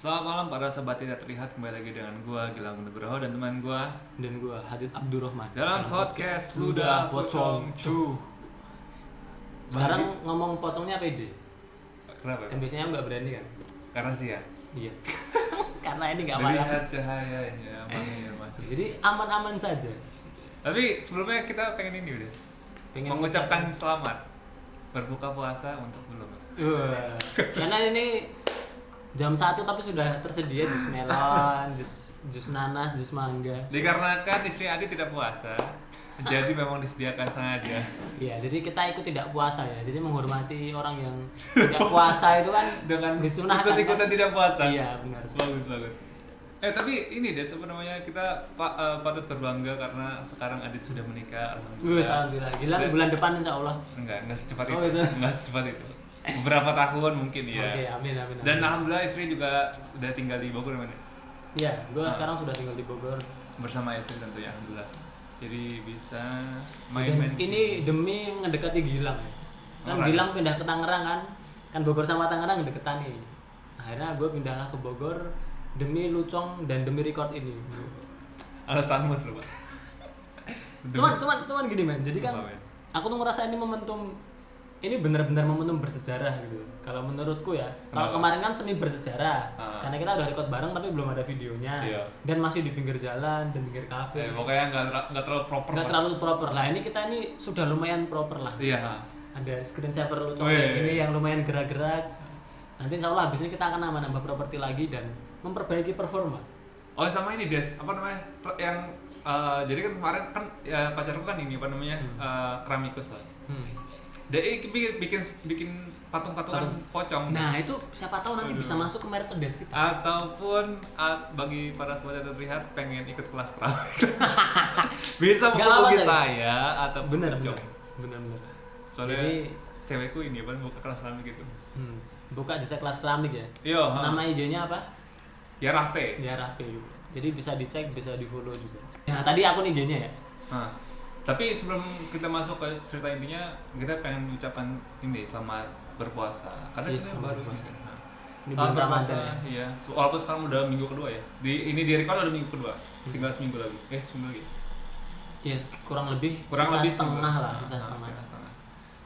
Selamat malam para sahabat tidak terlihat, kembali lagi dengan gua Gilang Nugroho dan teman gua dan gua Hadid Abdurrahman dalam podcast Ludah Pocong Cu. Sekarang ngomong pocongnya pede. Kenapa? Kan biasanya nggak berani kan? Karena sih ya. Iya. Karena ini nggak malam. Melihat cahayanya masuk. Jadi aman-aman saja. Tapi sebelumnya kita pengen ini udah. Mengucapkan selamat berbuka puasa untuk belum. Wah. Karena ini jam 1 tapi sudah tersedia jus melon, jus nanas, jus mangga. Dikarenakan istri Adi tidak puasa, jadi memang disediakan sengaja. Iya, jadi kita ikut tidak puasa ya. Jadi menghormati orang yang tidak puasa itu kan dengan disunahkan. Ikut-ikutan tidak puasa. Iya, benar. Bagus. Tapi ini deh sebenarnya kita patut berbangga karena sekarang Adit sudah menikah. Alhamdulillah. Gilang bulan depan insya Allah. Enggak secepat itu. Itu. Enggak secepat itu. Beberapa tahun mungkin ya. Oke, amin. Dan alhamdulillah istri juga udah tinggal di Bogor mana? Iya, gue sekarang sudah tinggal di Bogor bersama istri tentunya, alhamdulillah. Jadi bisa main-main. Ini demi ngedekati Gilang ya. Kan Gilang pindah ke Tangerang kan Bogor sama Tangerang ngedeketan nih. Akhirnya gue pindahlah ke Bogor demi Lucong dan demi record ini. Alasanmu tuh, Pak. Cuman gini men. Jadi kan aku tuh ngerasa ini momentum, ini benar-benar momentum bersejarah gitu. Kalau menurutku ya, kalau kemarin kan semi bersejarah, karena kita udah record bareng tapi belum ada videonya, dan masih di pinggir jalan dan pinggir kafe. Pokoknya nggak terlalu proper. Nggak terlalu proper lah. Ini kita ini sudah lumayan proper lah. Iya. Ada screen saver Lucong ini yang lumayan gerak-gerak. Nanti insya Allah habis ini kita akan nambah properti lagi dan memperbaiki performa. Oh sama ini Des, apa namanya yang jadi kan kemarin kan ya, pacarku kan ini apa namanya keramikus lah. Dia bikin patung-patungan pocong. Nah itu siapa tahu nanti bisa masuk ke Mercedes kita. Ataupun bagi para sobat yang terlihat pengen ikut kelas keramik, bisa menghubungi saya atau bener. Soalnya jadi, cewekku ini apa buka kelas keramik gitu. Buka jasa kelas keramik ya. Iya. Nama IG-nya apa? Ya Rahpe. Jadi bisa dicek, bisa di follow juga. Nah tadi akun IG-nya ya. Tapi sebelum kita masuk ke cerita intinya, kita pengen ucapkan ini selamat berpuasa. Karena kita baru berpuasa. Ini bulan Ramadan ya. Iya. Walaupun sekarang udah minggu kedua ya. Ini di record udah minggu kedua. Tinggal seminggu lagi. Seminggu lagi. Iya, kurang lebih setengah lah.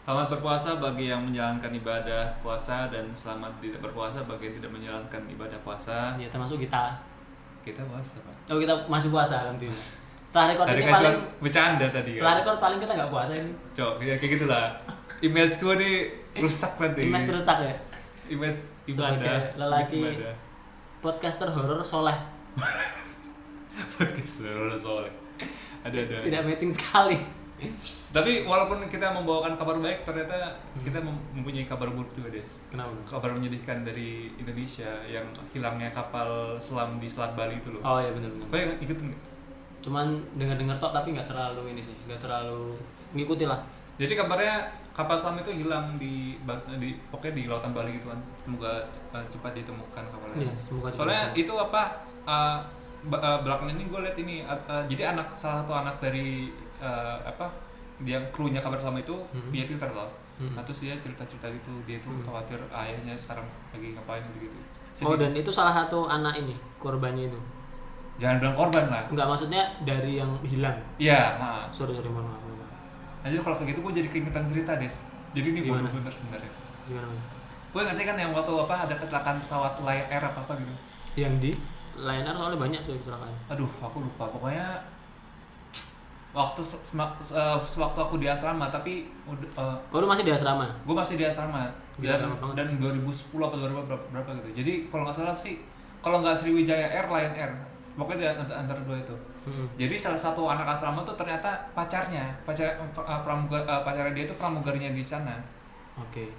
Selamat berpuasa bagi yang menjalankan ibadah puasa dan selamat tidak berpuasa bagi yang tidak menjalankan ibadah puasa. Iya, termasuk kita. Kita puasa, Pak. Oh, kita masih puasa alhamdulillah. Setelah record ini paling bercanda tadi. Setelah record paling kita nggak puasa ini. Cok, ya kayak gitulah. Image-ku nih rusak nanti. Image rusak ya. Image ibadah. Lelaki podcaster horor soleh. Podcaster horor soleh. Ada. Tidak matching sekali. Tapi walaupun kita membawakan kabar baik, ternyata kita mempunyai kabar buruk juga, Des. Kenapa? Kabar menyedihkan dari Indonesia yang hilangnya kapal selam di Selat Bali itu loh. Oh iya benar. Kau yang ikutin nggak? Cuman dengar tok tapi nggak terlalu ini sih, nggak terlalu ngikuti lah. Jadi kabarnya kapal selam itu hilang pokoknya di lautan Bali gitu kan. Semoga cepat ditemukan kapalnya. Iya, semoga. Soalnya itu apa? Belakangan ini gue liat ini, jadi salah satu anak dari dia krunya kapal selam itu punya Twitter loh. Nah, terus dia cerita-cerita gitu, dia tuh khawatir ayahnya sekarang lagi ngapain gitu. Oh, dan itu salah satu anak ini korbannya itu. Jangan bilang korban lah. Enggak, maksudnya dari yang hilang. Iya. Sorry mohon maaf. Anjir kalau kayak gitu gue jadi keingetan cerita, Des. Jadi ini bodoh bener sebenarnya. Gimana? Gue ngerti kan yang waktu ada kecelakaan pesawat Lion Air apa gitu. Yang di Lion Air soalnya banyak tuh kecelakaan. Aduh, aku lupa. Pokoknya sewaktu aku di asrama, tapi lu masih di asrama? Gue masih di asrama dan 2010 apa 2000 berapa gitu. Jadi kalau nggak salah sih, kalau nggak Sriwijaya Air, Lion Air, pokoknya di antara dua itu. Jadi salah satu anak asrama tuh ternyata pacarnya dia itu pramugarinya di sana. Oke.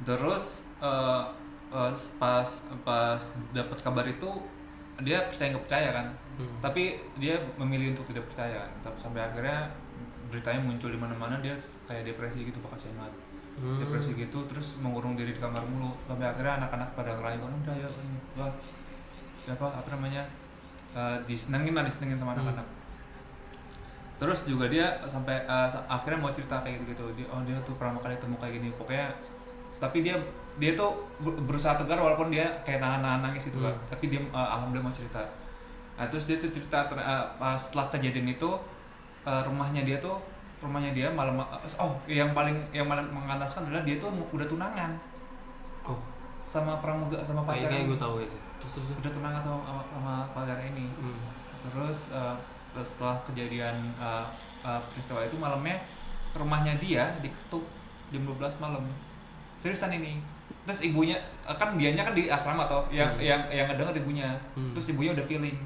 Terus pas dapat kabar itu dia percaya nggak percaya kan. Tapi dia memilih untuk tidak percaya kan. Tapi sampai akhirnya beritanya muncul di mana-mana, dia kayak depresi gitu, Pak, kasihan banget. Depresi gitu, terus mengurung diri di kamar mulu. Sampai akhirnya anak-anak pada ngerayu kan, udah ya ini disenengin sama anak-anak. Terus juga dia sampai akhirnya mau cerita kayak gitu. Dia tuh pertama kali ketemu kayak gini. Pokoknya tapi dia tuh berusaha tegar walaupun dia kayak nangis gitu kan. Tapi dia alhamdulillah mau cerita. Nah terus dia tuh cerita setelah kejadian itu rumahnya dia malam yang paling mengandaskan adalah dia tuh udah tunangan sama pramuga sama pacarnya. Kayaknya gue tahu itu. Terus udah tunangan sama pacarnya ini. Terus setelah kejadian peristiwa itu malamnya rumahnya dia diketuk jam 12 malam. Seriusan ini. Terus ibunya kan dianya kan di asrama toh, yang ngedenger ibunya. Terus ibunya udah feeling,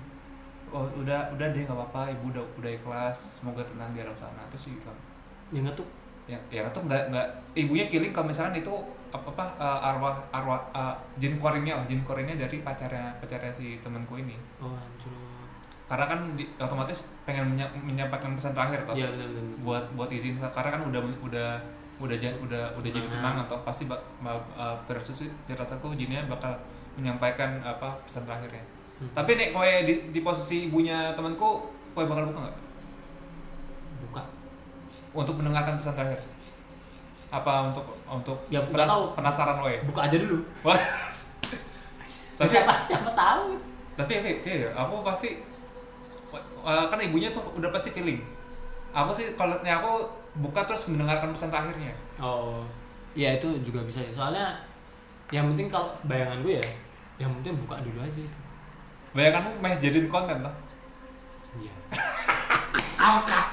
oh udah deh nggak apa-apa, ibu udah ikhlas, semoga tenang di alam sana. Terus gitu. Yang ngetuk? Ya ngetuk nggak ibunya feeling kalau misalkan itu arwah jin korinnya dari pacarnya si temanku ini. Oh hancur. Karena kan otomatis pengen menyampaikan pesan terakhir toh. Iya benar. Buat izin karena kan udah jadi tunangan atau pasti firasatku jinnya bakal menyampaikan pesan terakhirnya. Tapi nek kowe di posisi ibunya temanku, kowe bakal buka nggak? Buka. Untuk mendengarkan pesan terakhir. Apa untuk ya, penasaran kowe? Buka aja dulu. Tapi siapa tahu. Tapi ya, aku pasti kan ibunya tuh udah pasti feeling. Aku sih kalau aku buka terus mendengarkan pesan terakhirnya. Oh, ya itu juga bisa. Soalnya yang penting kalau bayangan gue ya, yang penting buka dulu aja itu. Bayanganmu meh jadiin konten toh? Iya. Sampah.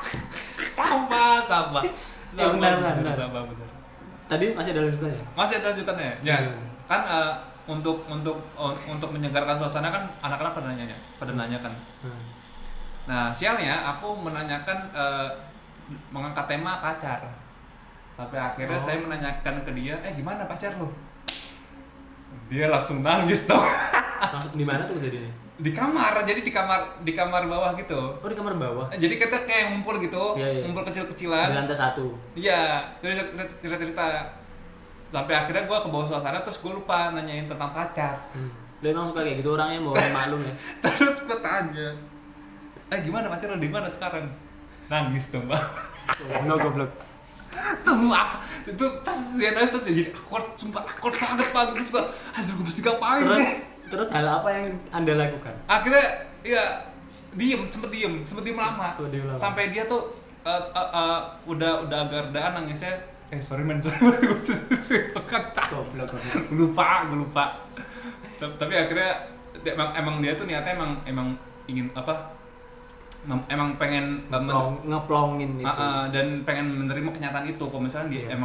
Ya benar. Tadi masih ada lanjutannya? Masih ada lanjutannya. Ya. Kan untuk menyegarkan suasana kan anak-anak pada nanya kan. Nah, sialnya aku menanyakan mengangkat tema pacar. Sampai akhirnya saya menanyakan ke dia, gimana pacar lo? Dia langsung nangis toh. Langsung di mana tuh kejadiannya? Di kamar, jadi di kamar bawah gitu. Oh, di kamar bawah. Jadi kita kayak ngumpul gitu, iya. Ngumpul kecil-kecilan. Di lantai 1. Iya, cerita. Sampai akhirnya gue ke bawah suasana terus gue lupa nanyain tentang pacar. Dia emang suka kayak gitu orangnya, mau maklum ya. Terus gue tanya, gimana pacar lo di mana sekarang? Nangis tuh mbak. Goblok. Semua itu pas dia nangis terus jadi awkward banget terus gue gue mesti ngapain terus hal apa yang Anda lakukan? Akhirnya ya sempet diem lama. Sampai dia tuh udah agak redaan nangisnya. Sorry man gue lupa. Tapi akhirnya emang dia tuh niatnya emang ingin emang pengen ngeplongin itu dan pengen menerima kenyataan itu. Kalau misalnya dia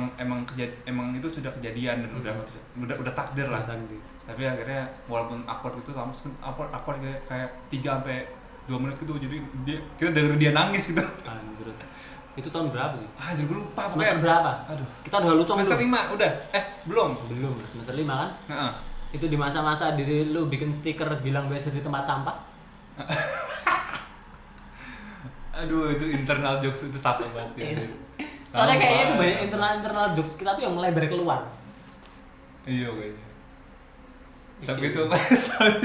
emang itu sudah kejadian dan udah takdir lah. Tapi akhirnya walaupun awkward gitu, awkward kayak 3-2 menit gitu. Jadi kita denger dia nangis gitu. Anjir. Itu tahun berapa sih? Jadi gue lupa. Semester berapa? Aduh. Kita udah lucong semester 5 udah. Belum semester 5 kan? Itu di masa-masa diri lu bikin stiker bilang biasa di tempat sampah. Aduh, itu internal jokes itu siapa banget sih. Soalnya kayaknya itu banyak internal jokes kita tuh yang melebar keluar. Iya kayaknya. Tapi itu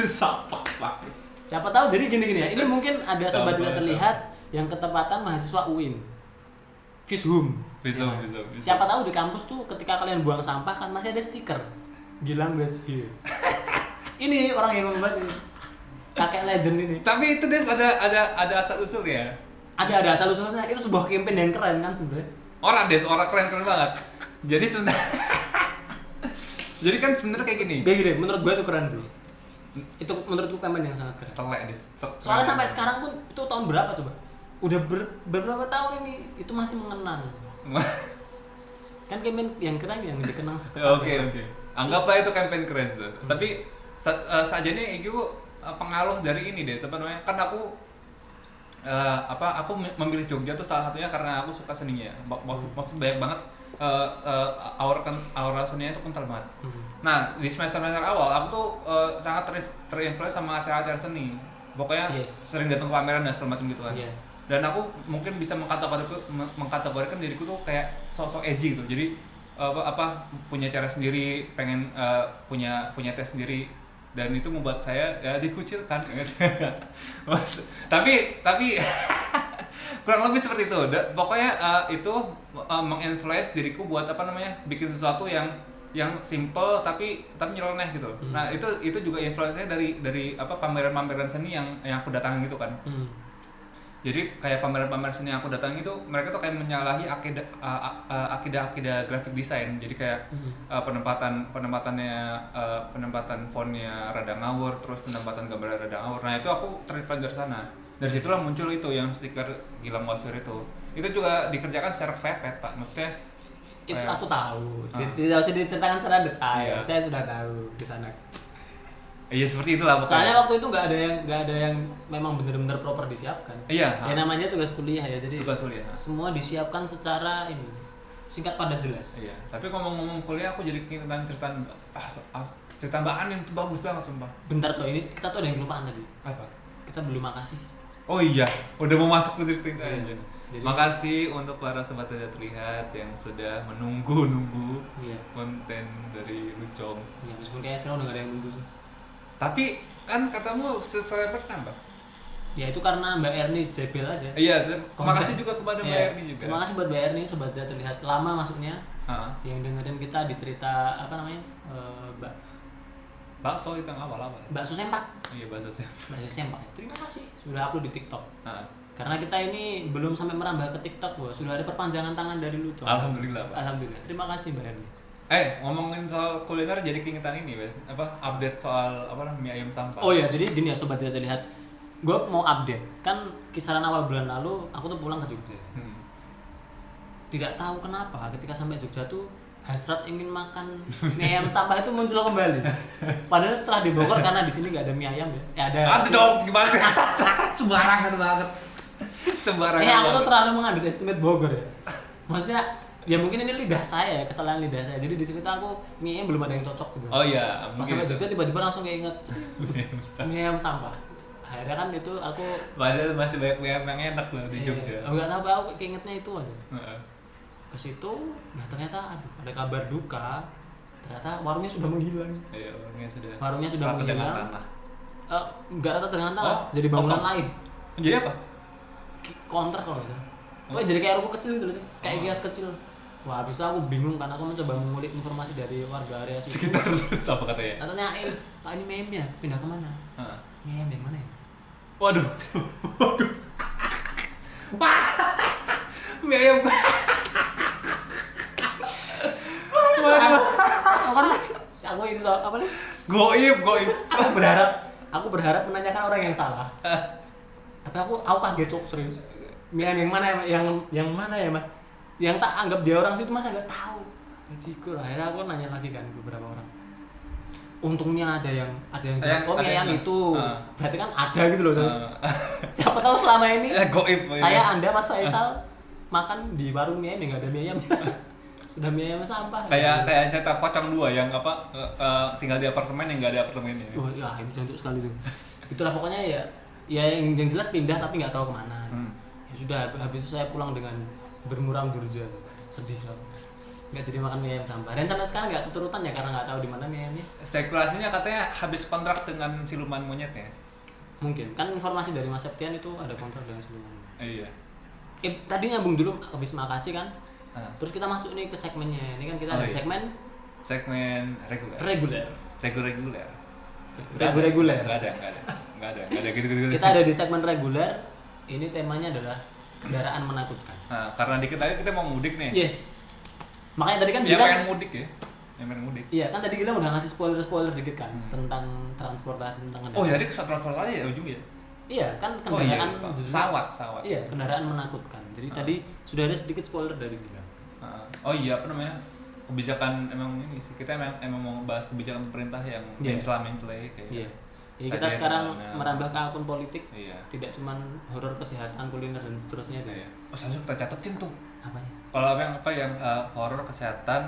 siapa banget. Siapa tahu jadi gini ya. Ini mungkin ada sobat tidak terlihat yang ketepatan mahasiswa UIN. Vishum. Siapa tahu di kampus tuh ketika kalian buang sampah kan masih ada stiker Gilang guys here. Ini orang yang membuat ini. Kakek legend ini. Tapi itu Des ada asal usul ya. Ada asal usulnya. Itu sebuah campaign yang keren kan sebenarnya. Orang keren banget. Jadi sebenarnya jadi kan sebenarnya kayak gini. Menurut gue itu keren bro. Itu menurutku campaign yang sangat keren. Telek Des. Soalnya sampai sekarang pun itu tahun berapa coba? Udah beberapa tahun ini itu masih mengenang. Kan campaign yang keren yang dikenang sekarang. Oke. Anggaplah itu campaign keren tuh. Tapi sajane itu pengaruh dari ini deh sebenarnya. Kan aku memilih Jogja tuh salah satunya karena aku suka seninya. Maksud banyak banget aura seninya itu kental banget. Nah, di semester awal aku tuh sangat terinfluence sama acara-acara seni. Pokoknya sering datang ke pameran dan segala macam gitu kan. Yeah. Dan aku mungkin bisa mengkategorikan diriku tuh kayak sosok edgy gitu. Jadi punya cara sendiri, pengen punya tes sendiri, dan itu membuat saya dikucilkan. tapi kurang lebih seperti itu. Pokoknya itu menginfluence diriku buat bikin sesuatu yang yang simple tapi nyeleneh gitu. Nah itu juga influence-nya dari apa pameran-pameran seni yang aku datangi gitu kan. Jadi kayak pameran-pameran seni yang aku datangi itu mereka tuh kayak menyalahi akidah graphic design. Jadi kayak penempatan fontnya rada ngawur, terus penempatan gambarnya rada ngawur. Nah itu aku terinfluence dari sana. Dari situlah muncul itu yang stiker Gilang Wasir itu. Itu juga dikerjakan secara pepet Pak. Maksudnya itu aku tahu. Tidak usah diceritakan secara detail. Saya sudah tahu di sana. Iya seperti itulah pokoknya. Soalnya waktu itu nggak ada yang memang benar-benar proper disiapkan. Iya. Ya namanya tugas kuliah ya, jadi tugas kuliah. Semua disiapkan secara ini singkat padat jelas. Iya. Tapi ngomong-ngomong kuliah aku jadi keingetan cerita Mbak Anin itu bagus banget sumpah. Bentar coy, ini kita tuh ada yang kelupaan tadi. Apa? Kita belum makasih. Oh iya, udah mau masuk ke cerita aja. Jadi, makasih untuk para sobat tidak terlihat yang sudah menunggu konten dari Lucong. Ya meskipun kayaknya sekarang udah gak ada yang nunggu sih. Tapi kan katamu subscriber nambah. Ya itu karena Mbak Erni jebel aja. Iya, terima kasih juga kepada Mbak Erni juga. Terima kasih buat Mbak Erni, sobat tidak terlihat lama masuknya. Yang dengerin kita di cerita apa namanya? Bakso itu yang awal-awal. Bakso Sempak. Iya, bakso Sempak. Bakso Sempak. Terima kasih sudah upload di TikTok. Karena kita ini belum sampai merambah ke TikTok, sudah ada perpanjangan tangan dari Lucong. Alhamdulillah, Pak. Alhamdulillah. Terima kasih Mbak Erni. Ngomongin soal kuliner jadi keingetan ini, update soal mie ayam sampah. Oh iya, jadi gini ya sobat tidak terlihat. Gue mau update. Kan kisaran awal bulan lalu aku tuh pulang ke Jogja. Tidak tahu kenapa ketika sampai Jogja tuh hasrat ingin makan mie ayam sampah itu muncul kembali. Padahal setelah di Bogor karena di sini nggak ada mie ayam ya. Ada dong, gimana sih? Sembarangan banget. Aku tuh terlalu mengunderestimate Bogor ya. Maksudnya ya mungkin ini lidah saya ya, kesalahan lidah saya. Jadi di sini tuh aku mie ayam belum ada yang cocok gitu. Oh iya, pas sampai Jogja tiba-tiba langsung kayak inget mie ayam sampah. Akhirnya kan itu aku padahal masih banyak mie ayam yang enak loh di Jogja. Enggak tahu aku keingetnya itu aja. Ke situ, nah ternyata ada kabar duka. Ternyata warungnya sudah menghilang. Iya, warungnya sudah menghilang. Enggak rata dengan tanah, jadi bangunan lain. Jadi apa? Counter kalau gitu. Pokoknya jadi kayak ruko kecil gitu loh, kayak kios kecil. Wah, habis itu aku bingung kan, aku mencoba mengulik informasi dari warga area situ. Sekitar terus apa katanya? Tanyain, Pak ini mie ayamnya pindah kemana? Mie ayam yang mana ya? Waduh. Mie ayam. Aku ini tau apa nih? Goib. Aku berharap menanyakan orang yang salah. Tapi aku kaget cok serius. Mie ayam yang mana yang mana ya mas? Yang tak anggap dia orang situ masa nggak tahu. Resiko lah. Akhirnya aku nanya lagi kan beberapa orang. Untungnya ada yang jawab, mie ayam itu. Berarti kan ada gitu loh. Siapa tahu selama ini goib. Saya Anda Mas Faisal makan di warung mie ayam yang nggak ada mie ayam. Sudah mie ayam sampah. Kayak cerita pocong 2 yang tinggal di apartemen yang nggak ada apartemennya. Wah, ya itu jancuk sekali tuh. Itulah pokoknya ya yang jelas pindah tapi nggak tahu kemana. Ya sudah, habis itu saya pulang dengan bermuram durja, sedih loh. Nggak jadi makan mie ayam sampah. Dan sampai sekarang nggak keturutan ya karena nggak tahu di mana mie ayamnya. Spekulasinya katanya habis kontrak dengan siluman monyetnya. Mungkin kan informasi dari Mas Septian itu ada kontrak dengan siluman. Iya. Tadi nyambung dulu habis makasih kan. Terus kita masuk nih ke segmennya. Ini kan kita ada segmen reguler. Enggak ada gitu. Kita ada di segmen reguler. Ini temanya adalah kendaraan menakutkan. Karena dikit lagi kita mau mudik nih. Yes. Makanya tadi kan Yang pengen mudik ya. Iya, kan tadi Gilang udah ngasih spoiler dikit kan tentang transportasi, tentang kendaraan. Oh, jadi transportasi ya ujung ya? Iya, kan kendaraan pesawat. Iya, kendaraan menakutkan. Jadi tadi sudah ada sedikit spoiler dari Gilang. Oh iya, apa namanya? Kebijakan emang ini sih. Kita emang mau bahas kebijakan pemerintah yang mencela-mencela kayak. Iya. Ya, kita sekarang merambah ke akun politik. Iya. Tidak cuma horor kesehatan, kuliner dan seterusnya itu. Iya. Oh, seharusnya kita catatin tuh. Apanya? Kalau yang horor kesehatan,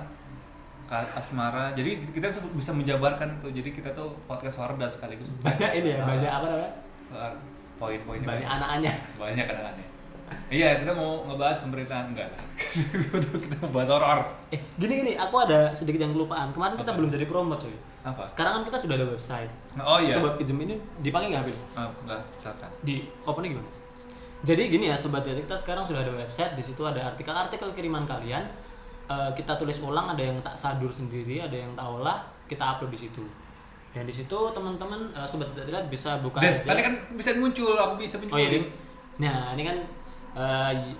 asmara. Jadi kita bisa menjabarkan tuh. Jadi kita tuh podcast horor dan sekaligus banyak ini ya, banyak apa namanya? Soal poin-poin banyak anak-anaknya. Banyak anak-anaknya. Iya, kita mau ngebahas pemerintahan enggak. Kita mau bahas horor. Gini, aku ada sedikit yang kelupaan. Kemarin kita belum jadi promo, coy. Apa? Sekarang kan kita sudah ada website. Oh iya. Coba pinjem ini dipakai enggak, Bin? Enggak, silakan. Di opennya gimana? Jadi gini ya, sobat, kita sekarang sudah ada website. Di situ ada artikel-artikel kiriman kalian kita tulis ulang, ada yang tak sadur sendiri, ada yang tak olah, kita upload di situ. Dan di situ teman-teman sobat tidak terlihat bisa buka aja. Tadi kan bisa muncul, aku bisa muncul. Oh iya, nah ini kan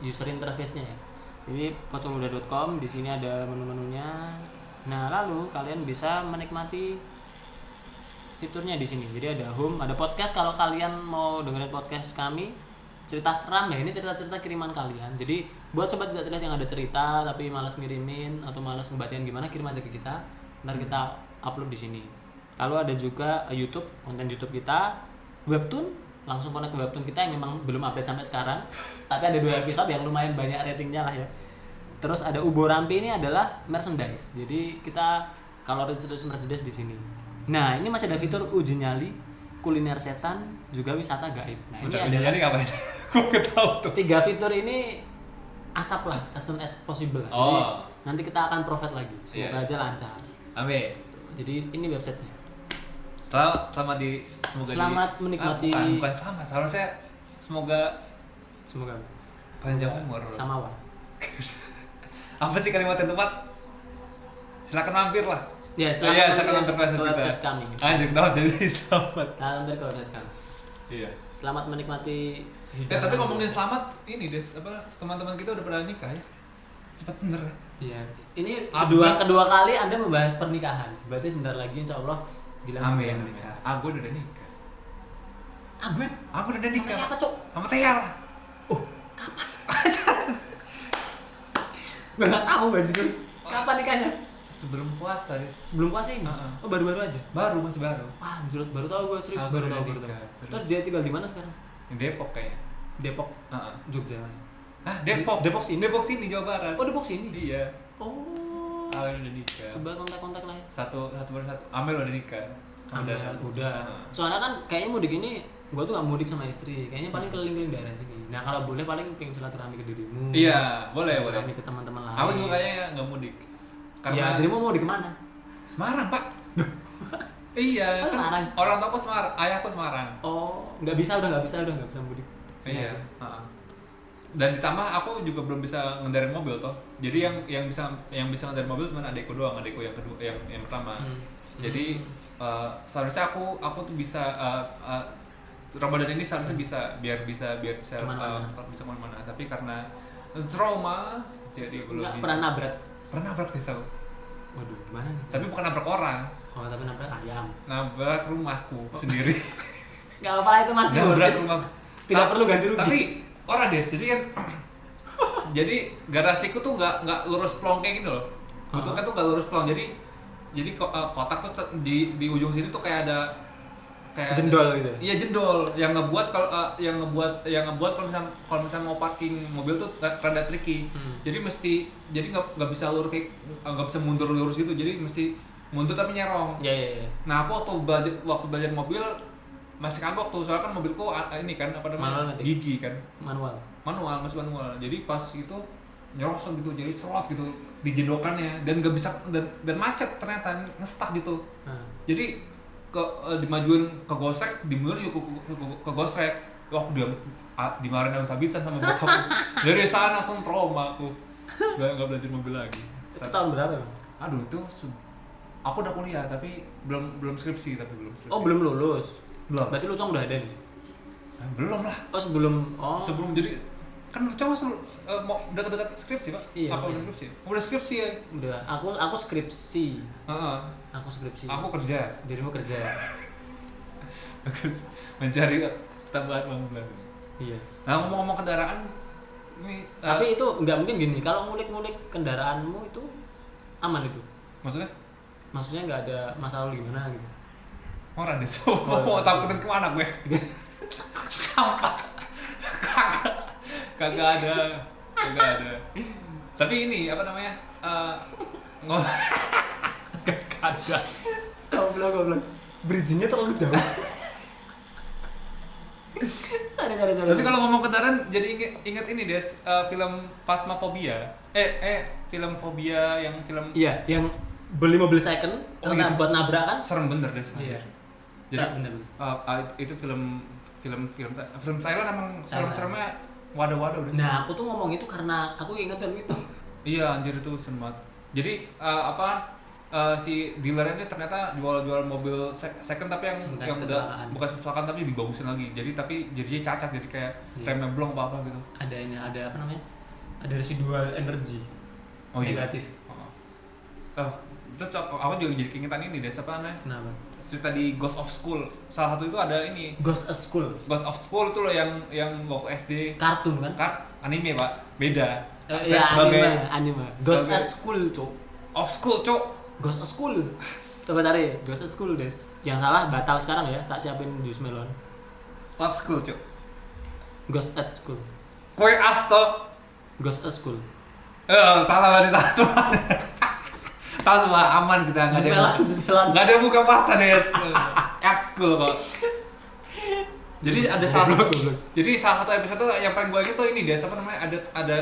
user interface-nya ya. Jadi pocongmuda.com, di sini ada menu-menunya. Nah, lalu kalian bisa menikmati fiturnya di sini. Jadi ada home, ada podcast kalau kalian mau dengerin podcast kami. Cerita seram ya, ini cerita-cerita kiriman kalian. Jadi buat sobat tidak terlihat yang ada cerita tapi malas ngirimin atau malas ngebacain gimana, kirim aja ke kita. Ntar kita upload di sini. Lalu ada juga YouTube, konten YouTube kita, Webtoon, langsung connect ke Webtoon kita yang memang belum update sampai sekarang. Tapi ada 2 episode yang lumayan banyak ratingnya lah ya. Terus ada Ubo Rampi, ini adalah merchandise. Jadi kita kalau terus merchandise di sini. Nah, ini masih ada fitur uji nyali, kuliner setan, juga wisata gaib. Nah, ini uji nyali ngapain? Gue ketahu tuh. 3 fitur ini asap lah, as soon as possible. Jadi nanti kita akan profit lagi. Semoga aja lancar. Amin. Jadi ini websitenya. Selamat menikmati. Bukan selamat, seharusnya semoga panjang umur. Sama Apa sih kalimat yang tepat? Silakan mampir lah. Ya, silakan mampir ke website kami. Anjir, jadi selamat. Silakan mampir ke website kami. Iya. Selamat menikmati hidangan. Tapi ngomongin selamat, ini Des, teman-teman kita udah pada nikah ya? Cepet bener. Iya. Ini kedua kali Anda membahas pernikahan. Berarti sebentar lagi insya Allah bilang segera menikah. Aku udah nikah. Aku udah nikah. Sama siapa, Cok? Sama Tia lah. Kapan? Gue nggak tahu bajigur. Kapan nikahnya? Sebelum puasa, Des. Sebelum puasa ini? Oh, baru-baru aja? Masih baru. Wah, anjir, baru tahu gue, serius. Baru tahu. Terus dia tinggal di mana sekarang? Di Depok kayaknya. Depok? Jogja. Depok. Depok sini, Jawa Barat. Oh, Depok sini? Iya. Oh. Udah nikah. Coba kontak lah ya. Satu persatu. Amel udah nikah. Udah. Soalnya kan kayaknya mudik ini gue tuh gak mudik sama istri, kayaknya paling keliling-keliling daerah sini. Nah kalau boleh paling pengen silaturahmi ke dirimu. Iya, boleh. Silaturahmi ke teman-teman lain. Aku juga kayaknya nggak mudik. Karena ya, dirimu mau di kemana? Semarang, Pak. Iya, kan Semarang. Orang tua aku Semarang, ayahku Semarang. Oh, udah nggak bisa mudik. Iya. Dan ditambah aku juga belum bisa ngendarin mobil toh. Jadi yang bisa ngendarin mobil cuma adekku doang, adekku yang kedua, yang pertama. Jadi seharusnya aku tuh bisa Ramadan ini seharusnya biar bisa kemana-mana. Tapi karena trauma jadi belum bisa. Pernah nabrak desa. Waduh, gimana nih? Tapi bukan nabrak orang. Oh, tapi nabrak ayam. Nabrak rumahku sendiri. Gak apa-apa itu masih nabrak rumah. Tidak perlu ganti rugi. Tapi orang Des, jadi kan jadi garasiku tuh nggak lurus plong kayak gini loh. Bentuknya tuh nggak lurus plong. Jadi kotak tuh di ujung sini tuh kayak ada jendol gitu. Iya, jendol yang ngebuat kalau kalau misalnya mau parking mobil tuh rada tricky. Jadi nggak bisa lurus kayak nggak bisa mundur lurus gitu. Jadi mesti mundur tapi nyerong. Iya. Nah, aku waktu belajar mobil masih kagok tuh, soalnya kan mobilku ini kan apa namanya? Gigi kan. Masih manual. Jadi pas itu nyerosot gitu, jadi cerot gitu di jendokannya dan nggak bisa dan macet ternyata ngestak gitu. Jadi dimajuin ke gosrek, dimundur juga ke gosrek. Wah, aku dimarahin habis-habisan sama bokapku. Dari sana langsung trauma aku. Nggak belajar mobil lagi. Itu tahun berapa? Aduh, itu aku udah kuliah tapi belum skripsi. Oh, belum lulus. Belum. Berarti Lucong udah ada nih? Belum lah. Oh, sebelum jadi kan Lucong mau dekat-dekat skripsi, Pak. Iya. Apa udah skripsi? Udah skripsi ya? Udah. Aku skripsi. Aku skripsi. Aku kerja. Dirimu kerja. Aku mencari tambahan uang bulan. Iya. Nah, ngomong-ngomong kendaraan ini tapi itu nggak mungkin gini, kalau ngulik-ngulik kendaraanmu itu aman itu? Maksudnya nggak ada masalah gimana gitu? Orang deh, mau takutin kemana gue? Sampah. Kagak ada. Tapi ini apa namanya? Kagak ada. Goblok. Bridging-nya terlalu jauh. Sorry. Tapi kalau ngomong kendaraan jadi ingat ini Des, film Phasmophobia. Film fobia yang film. Iya, yang beli mobil second karena gitu. Buat nabrak kan? Serem bener Des. Iya. Jadi bener. Itu film Thailand emang serem-seremnya waduh. Nah, aku tuh ngomong itu karena aku ingat film itu. Iya anjir itu serem banget. Jadi si dealernya ini ternyata jual mobil second tapi yang udah bukan kecelakaan tapi dibagusin lagi. Tapi jadinya cacat, jadi kayak remnya blong apa gitu. Ada apa namanya? Ada residual energi negatif. Terus aku juga jadi keingetan ini deh, apa namanya? Kenapa? Cerita di Ghost of School. Salah satu itu ada ini. Ghost of School. Ghost of School itu loh yang waktu SD. Kartun kan? Anime Pak, beda. Iya anime. Ghost of School cok. Of School cok. Ghost of School. Coba cari Ghost of School des. Yang salah batal sekarang ya. Tak siapin jus melon. What School cok? Ghost at School. Kue asto. Ghost of School. Salah berarti salah semua. Salah semua, aman kita nggak ada buka puasa deh. At School kok. Jadi ada jadi salah satu episode yang paling gue inget tuh ini deh, apa namanya, ada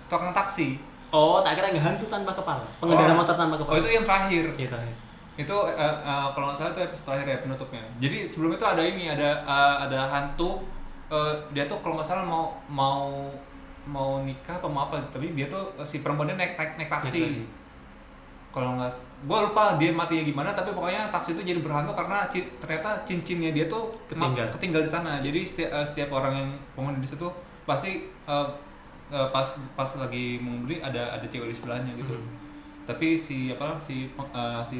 tukang taksi. Oh, tak kira ngehantu tanpa kepala. Pengendara motor tanpa kepala. Oh, itu yang terakhir. Iya terakhir. Itu kalau nggak salah itu episode terakhir ya, penutupnya. Jadi sebelum itu ada ini, ada hantu. Dia tuh kalau nggak salah mau nikah apa mau apa, tapi dia tuh si perempuannya naik taksi. Kalau nggak, gue lupa dia matinya gimana, tapi pokoknya taksi itu jadi berhantu karena ternyata cincinnya dia tuh ketinggal di sana. Jadi setiap orang yang penghuni di situ pasti pas lagi mengemudi ada cewek di sebelahnya gitu. Tapi si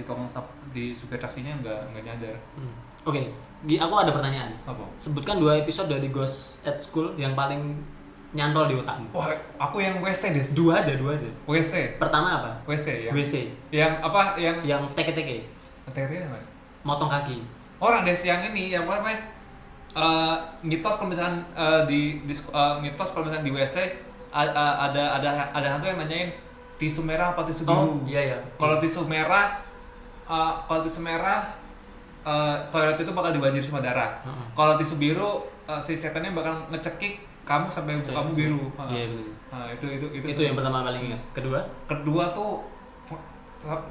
tukang di supir taksinya nggak nyadar. Oke, aku ada pertanyaan. Apa? Sebutkan 2 episode dari Ghost at School yang paling nyantol di otakmu. Wah, aku yang WC deh. 2 aja. WC. Pertama apa? WC ya. WC. Yang apa? Yang teke-teke. Teke-teke apa? Motong kaki. Orang des yang ini, yang apa namanya? Mitos kalau misalkan mitos kalau misalkan di WC ada hantu yang nanyain tisu merah apa tisu biru. Oh, iya. Kalau tisu merah toilet itu bakal dibanjiri sama darah. Kalau tisu biru si setannya bakal ngecekik kamu sampai kamu biru. Iya benar. Itu yang pertama paling ingat. Kedua tuh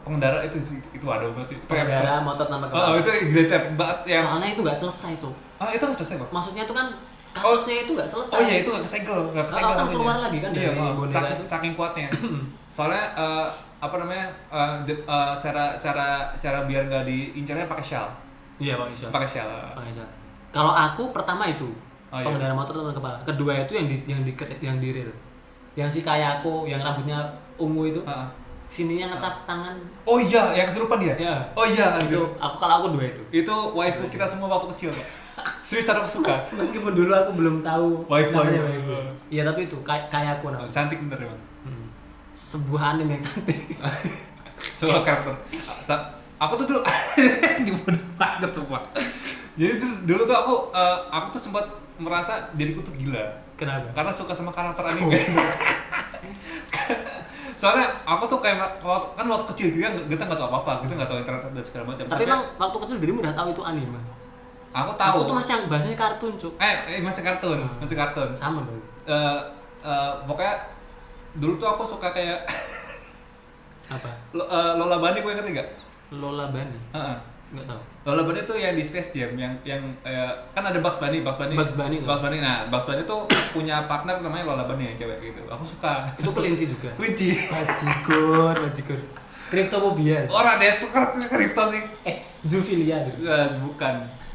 pengendara itu ada banget sih. Pengendara motor tanpa kepala. Itu gila capek banget yang. Soalnya itu nggak selesai tuh. Itu nggak selesai Bang. Maksudnya itu kan kasusnya itu nggak selesai. Oh iya, itu nggak kesegel kan keluar lagi kan dari boneka itu. Saking kuatnya. Soalnya apa namanya, cara biar nggak diincarnya pakai shell. Iya pakai shell. Kalau aku pertama itu iya. Pengendara motor tanpa kepala. Kedua itu yang di reel. Yang si Kayako yang rambutnya ungu itu. Sininya ngecap tangan. Oh iya, yang kesurupan dia. Ya. Oh iya, itu. Kalau aku 2 itu. Itu waifu kita semua waktu kecil, Pak. Serius aku suka. Meskipun dulu aku belum tahu waifu. Iya, tapi itu Kayako namanya. Cantik bener emang. Sebuah anime yang cantik. Sebuah karakter. Aku tuh dulu dibodoh banget semua. Jadi dulu tuh aku tuh sempat merasa diriku tuh gila. Kenapa? Karena suka sama karakter anime. Soalnya aku tuh kayak waktu kecil kita nggak tahu apa-apa, kita nggak tahu internet dan segala macam. Tapi emang waktu kecil dirimu udah tahu itu anime? Aku tahu. Aku tuh masih yang bahasanya kartun, Cuk. Masih kartun. Sama dong. Pokoknya dulu tuh aku suka kayak apa? Lola Bunny, gue ngerti nggak? Lola Bunny? Nggak tahu. Lola Bunny tuh yang di Space Jam, yang kan ada Bugs Bunny. Nah, Bugs Bunny tuh punya partner namanya Lola Bunny yang cewek gitu. Aku suka. Itu kelinci juga. Kelinci. Bajigur. Kriptofobia. Orang dia suka kripto sih. Zoofilia dulu. Bukan.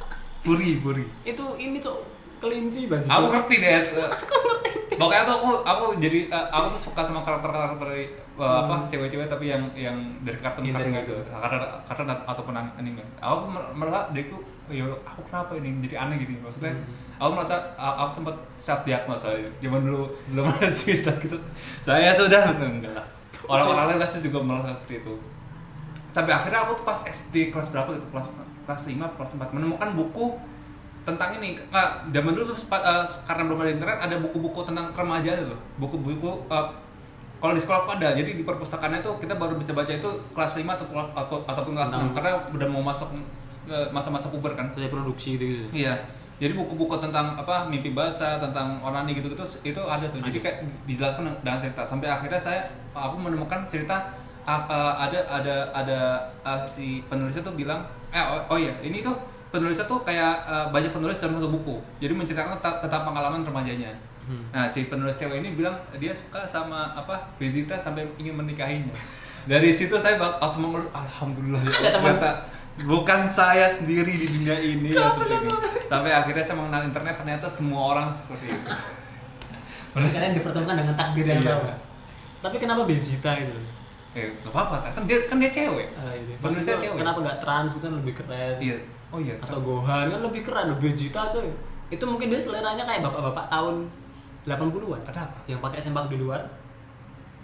Puri. Itu ini Cok, kelinci bajigur. Aku ngerti deh. Pokoknya tuh aku jadi aku tuh suka sama karakter cewek-cewek tapi yang dari kartun gitu, kartun ataupun anime. Aku merasa diriku, aku kenapa ini jadi aneh gitu. Maksudnya aku merasa aku sempat self diagnose zaman dulu belum ada sih gitu. Saya sudah enggak lah. Orang-orang lain pasti juga merasa seperti itu. Sampai akhirnya aku tuh pas SD kelas berapa gitu, kelas 5 kelas 4 menemukan buku tentang ini. Zaman dulu tuh karena belum ada internet, ada buku-buku tentang remaja itu loh. Buku-buku kalau di sekolah aku ada. Jadi di perpustakaannya tuh kita baru bisa baca itu kelas 5 ataupun kelas 6 karena udah mau masuk masa-masa puber kan. Reproduksi gitu. Iya. Jadi buku-buku tentang mimpi basah, tentang onani gitu-gitu itu ada tuh. Jadi kayak dijelaskan dengan cerita. Sampai akhirnya aku menemukan cerita ada si penulisnya tuh bilang ini tuh penulisnya tuh kayak banyak penulis dalam satu buku. Jadi menceritakan tentang pengalaman remajanya. Nah si penulis cewek ini bilang dia suka sama Vegeta sampai ingin menikahinya. Dari situ saya langsung mengeluh, alhamdulillah ya ternyata bukan saya sendiri di dunia ini ya, sampai akhirnya saya mengenal internet, ternyata semua orang seperti itu. Kalian dipertemukan dengan takdir yang sama. Tapi kenapa Vegeta gitu? Gak apa-apa kan dia cewek. Penulisnya cewek. Kenapa nggak Trans kan lebih keren? Iya. Oh iya. Atau Gohan kan lebih keren, lebih Vegeta coy. Itu mungkin dia seleranya kayak bapak-bapak tahun 80-an. Kenapa? Yang pakai sempak di luar.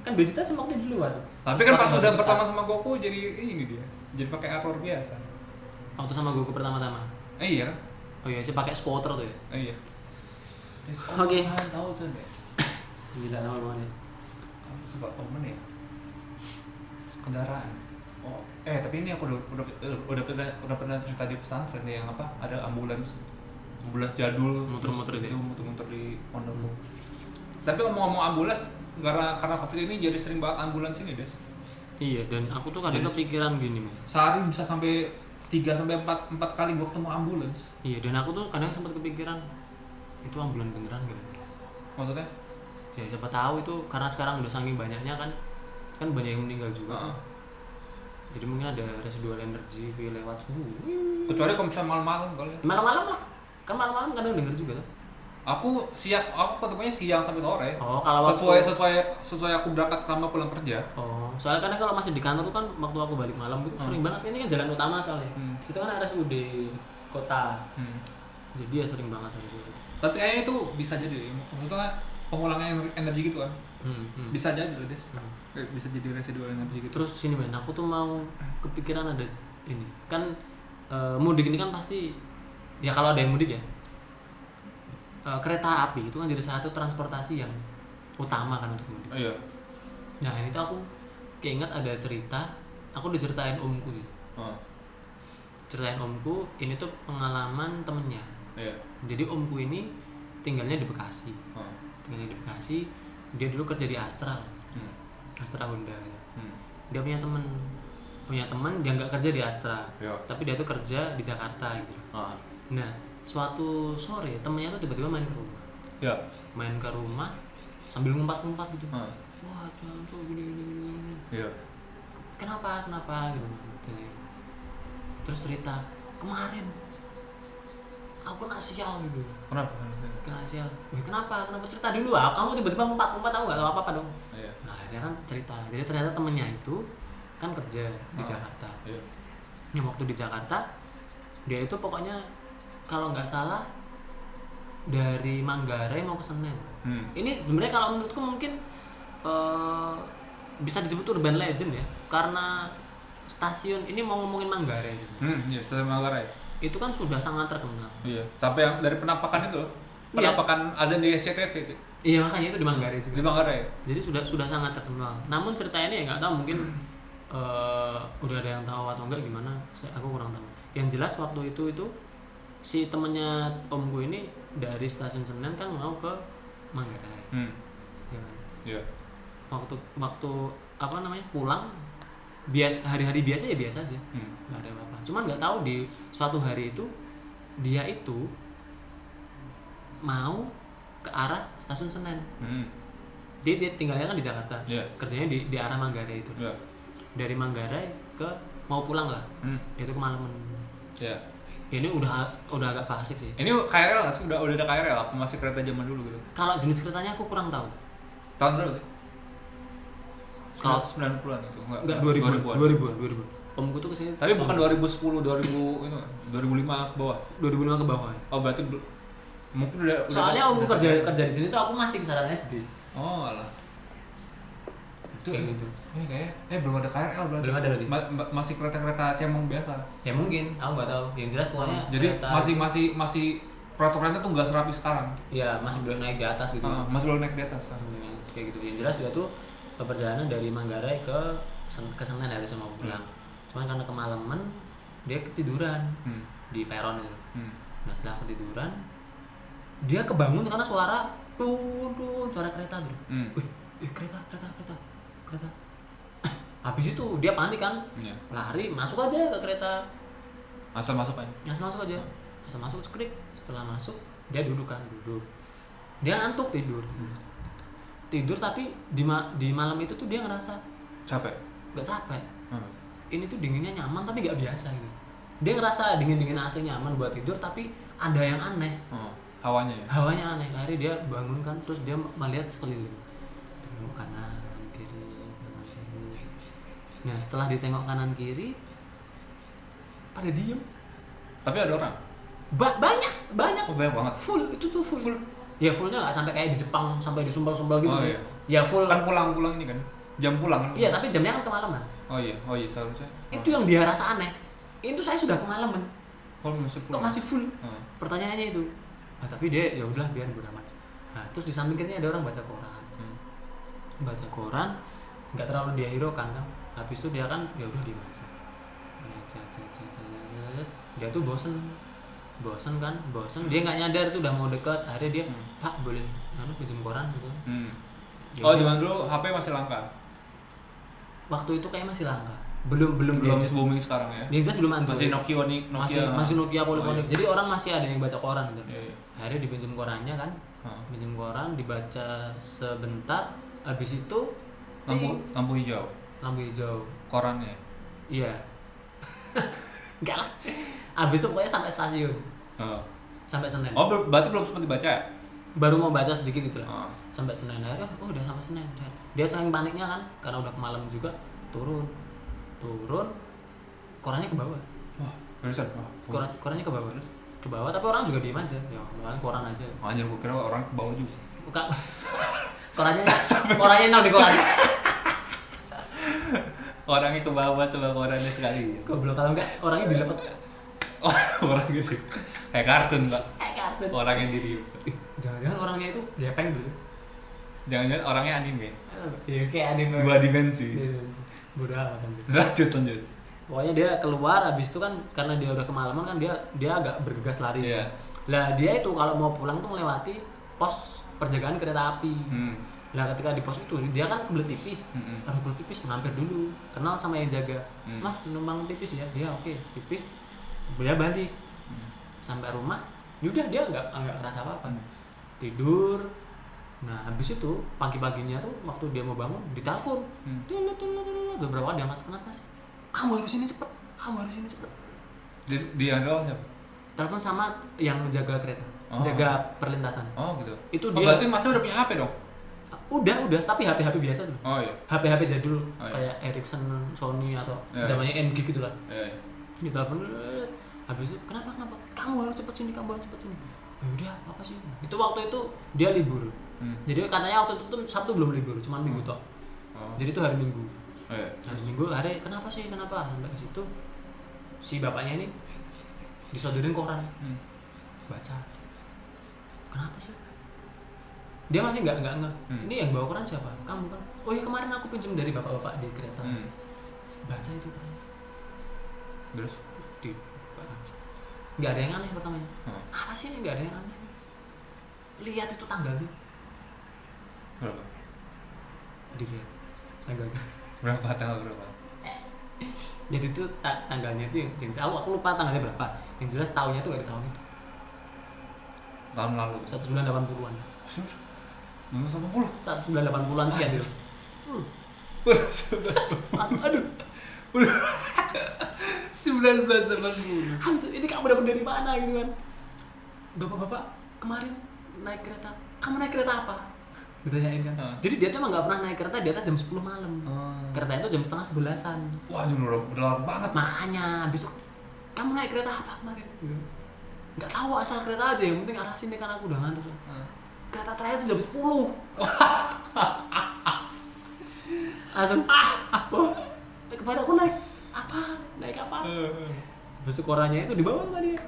Kan Vegeta sempaknya di luar. Tapi kan pas udah pertama sama Goku jadi ini dia. Jadi pakai armor biasa. Waktu sama Goku pertama-tama. Iya. Oh iya, sih pakai scooter tuh ya. Iya. Oke. Tahu guys. Gila nama banget. Sebab mana ya? Kendaraan. Oh, tapi ini aku udah pernah cerita di pesantren yang ada ambulans jadul muter-muter itu muter-muter di pondok. Tapi ngomong-ngomong ambulans, karena Covid ini jadi sering banget ambulans ini, Des. Iya, dan aku tuh kadang kepikiran gini, Man. Sehari bisa sampai 3-4 kali gua ketemu ambulans. Iya, dan aku tuh kadang sempat kepikiran itu ambulans beneran gak? Maksudnya? Ya siapa tahu itu karena sekarang udah saking banyaknya kan banyak yang meninggal juga. Jadi mungkin ada residual energi lewat kecuali kalau misalnya malam-malam kali. Malam-malam lah. Kan malam-malam kadang denger juga tuh. Aku ketemunya siang sampai sore. Oh, kalau sesuai aku berangkat sama pulang kerja. Oh, soalnya kadang kalau masih di kantor tuh kan waktu aku balik malam itu sering banget, ini kan jalan utama soalnya. Situ kan RSUD kota. Jadi ya sering banget gitu. Tapi kayaknya itu bisa jadi maksudnya pengulangan energi gitu kan. Bisa jadi loh, Des. Bisa jadi residual energi gitu. Terus sini Men, aku tuh mau kepikiran ada ini. Kan mudik ini kan pasti ya kalau ada yang mudik ya. Kereta api itu kan jadi satu transportasi yang utama kan untuk mudik. Iya. Nah, ini tuh aku keinget ada cerita, aku diceritain omku gitu. Ceritain omku, ini tuh pengalaman temennya. Iya. Jadi omku ini tinggalnya di Bekasi. Tinggalnya di Bekasi, dia dulu kerja di Astra. Astra Honda. Dia punya teman dia nggak kerja di Astra. Tapi dia tuh kerja di Jakarta gitu. Nah, suatu sore temennya tuh tiba-tiba main ke rumah. Ya. Main ke rumah sambil ngumpat-ngumpat gitu. Wah, cuy, gini. Iya. Kenapa gitu. Terus cerita, kemarin aku kena sial gitu. Kenapa? Kena sial. Kenapa cerita dulu kamu tiba-tiba ngumpat aku nggak tahu apa-apa dong. Iya. Nah, dia kan cerita. Jadi ternyata temennya itu kan kerja di Jakarta. Iya. Nah, waktu di Jakarta dia itu pokoknya kalau nggak salah dari Manggarai mau ke Senen. Ini sebenarnya kalau menurutku mungkin bisa disebut urban legend ya, karena stasiun ini mau ngomongin Manggarai. Iya, stasiun Manggarai. Itu kan sudah sangat terkenal. Iya. Sampai yang dari penampakan itu loh. Penampakan azan di SCTV itu. Iya, makanya itu di Manggarai juga. Di Manggarai. Jadi sudah sangat terkenal. Namun cerita ini ya nggak tahu mungkin udah ada yang tahu atau enggak gimana, aku kurang tahu. Yang jelas waktu itu si temennya omku ini dari stasiun Senen kan mau ke Manggarai. Ya kan? Iya. Waktu pulang hari-hari biasa ya biasa aja. Nggak ada apa-apa. Cuman nggak tahu di suatu hari itu dia itu mau ke arah stasiun Senen. Dia tinggalnya kan di Jakarta. Kerjanya di arah Manggarai itu. Dari Manggarai ke mau pulang lah. Dia itu kemalaman. Iya. Ini udah agak klasik sih. Ini KRL nggak sih? Udah ada KRL apa masih kereta zaman dulu gitu? Kalau jenis keretanya aku kurang tahu. Tahun berapa sih? Kalau 90-an itu. Enggak 2000-an. Omku tuh kesini. Tapi bukan 2010, 2005 ke bawah. 2005 ke bawah. Oh, berarti mungkin udah. Soalnya omku kerja di sini tuh aku masih kisaran SD. Oh, alah. Itu kayak gitu. Ini kayak belum ada KRL berarti. Belum ada lagi. Masih kereta-kereta cemong biasa. Ya mungkin, aku nggak tahu. Yang jelas pokoknya. Jadi masih peraturannya tuh nggak serapi sekarang. Iya, masih belum naik di atas gitu. Masih belum naik di atas. Kayak gitu. Yang jelas dia tuh perjalanan dari Manggarai ke Senen hari sama pulang. Cuman karena kemalaman dia ketiduran di peron itu. Nah, setelah ketiduran dia kebangun karena suara suara kereta tuh. Kereta. Habis itu dia panik kan, lari masuk aja ke kereta. Asal masuk aja. Asal masuk, skrik. Setelah masuk dia duduk. Dia ngantuk tidur. Tidur tapi di malam itu tuh dia ngerasa capek. Nggak capek. Ini tuh dinginnya nyaman tapi nggak biasa gitu. Dia ngerasa dingin AC nyaman buat tidur tapi ada yang aneh. Hawanya ya? Hawanya aneh. Akhirnya dia bangun kan, terus dia melihat sekeliling. Tengok kanan kiri. Nah setelah ditengok kanan kiri pada diem. Tapi ada orang? Banyak. Oh banyak banget? Full, itu tuh full. Ya fullnya nggak sampai kayak di Jepang sampai disumpal-sumpal gitu. Iya. Ya full. Kan pulang ini kan? Jam pulang kan? Iya tapi jamnya kan kemalaman. Oh iya seharusnya. Itu yang dia rasa aneh. Itu saya sudah kemalaman. Masih full. Kok masih full? Pertanyaannya itu. Nah, tapi dia ya udahlah biar bodo amat. Nah, terus di samping kirinya ada orang baca koran. Baca koran nggak terlalu dia hiraukan kan. Habis itu dia kan ya udah dia baca. Dia tuh bosen dia nggak nyadar tuh udah mau dekat. Akhirnya dia Pak boleh pinjam koran gitu. Zaman dulu HP masih langka. Waktu itu kayak masih langka. Belum booming sekarang ya. Gadget belum Android. Masih Nokia polik-polik. iya. Jadi orang masih ada yang baca koran gitu. Iya. Akhirnya dipinjam korannya kan. Pinjam koran dibaca sebentar, habis itu lampu hijau. Lampu hijau Korannya. iya. Enggak lah. Habis itu pokoknya sampai stasiun. Sampai Senen. Berarti belum sempat dibaca ya? Baru mau baca sedikit gitu lah. Sampai Senen akhirnya udah sampai Senen. Dia saking paniknya kan karena udah kemalam juga, turun korannya ke bawah. Wah, berusan. Korannya ke bawah tapi orang juga diem aja. Ya, malah koran aja. Anjir, gua kira orang ke bawah juga. Bukan. korannya nol di koran. Orangnya ke bawah sebab korannya sekali. Goblok kalau enggak orangnya dilepet. Orang gitu. Kayak kartun, Pak. Kayak kartun. Orangnya diri. Jangan-jangan orangnya itu gepeng dulu. Jangan-jangan orangnya anime. Iya, kayak anime. Dua dimensi. Bodoh amat anjir. Lanjut. Pokoknya dia keluar habis itu kan karena dia udah kemalaman kan dia agak bergegas lari. Iya. Lah dia itu kalau mau pulang tuh melewati pos perjagaan kereta api. Lah ketika di pos itu dia kan kebelet pipis. Harus kebelet pipis mampir dulu. Kenal sama yang jaga. Mas numpang pipis ya? Iya oke, pipis. Dia balik. Sampai rumah, yaudah dia enggak kerasa apa-apa. Tidur. Nah habis itu pagi-paginya tuh waktu dia mau bangun ditelepon. Beberapa kali dia angkat, kenapa sih? Kamu harus ini cepet. Dia adalah siapa? Telepon sama yang jaga kereta, jaga perlintasan. Oh gitu. Itu dia. Berarti masih udah punya HP dong? Udah, tapi HP biasa tuh. Oh iya. HP jadul iya. kayak Ericsson, Sony atau Iya. zamannya NG gitulah. Iya. Ditelepon, habis itu kenapa? Kamu harus cepet sini. Ya udah, apa sih? Itu waktu itu dia libur. Jadi katanya waktu itu tuh Sabtu belum libur, cuma Minggu tok. Jadi itu hari Minggu. Hari Minggu kenapa sampai ke situ si bapaknya ini disodorin koran. Baca. Kenapa sih? Dia masih nggak ini yang bawa koran siapa? Kamu kan? Oh iya kemarin aku pinjam dari bapak-bapak di kereta. Baca itu kan. Terus? Nggak ada yang aneh pertamanya. Apa sih ini nggak ada yang aneh? Lihat itu tanggalnya. Berapa? Dilihat tanggalnya. Tanggal berapa? Jadi itu tanggalnya itu yang aku lupa tanggalnya berapa. Yang jelas tahunnya itu dari tahun itu. Tahun lalu. 1980-an. 1980-an sih gitu. Aduh. 1980. Habis ini kamu dapat dari mana gitu kan? Bapak-bapak kemarin naik kereta. Kamu naik kereta apa? Ditanyain kan. Jadi dia tuh emang nggak pernah naik kereta di atas jam 10 malam. Kereta itu jam 10:30. Wah, jam udah banget. Makanya habis itu kamu naik kereta apa kemarin? Gitu. Nggak tahu asal kereta aja, yang penting arah sini kan aku udah ngantuk. Kereta terakhir itu jam 10. Langsung kepada aku naik apa? Habis itu korannya itu dibawa sama dia.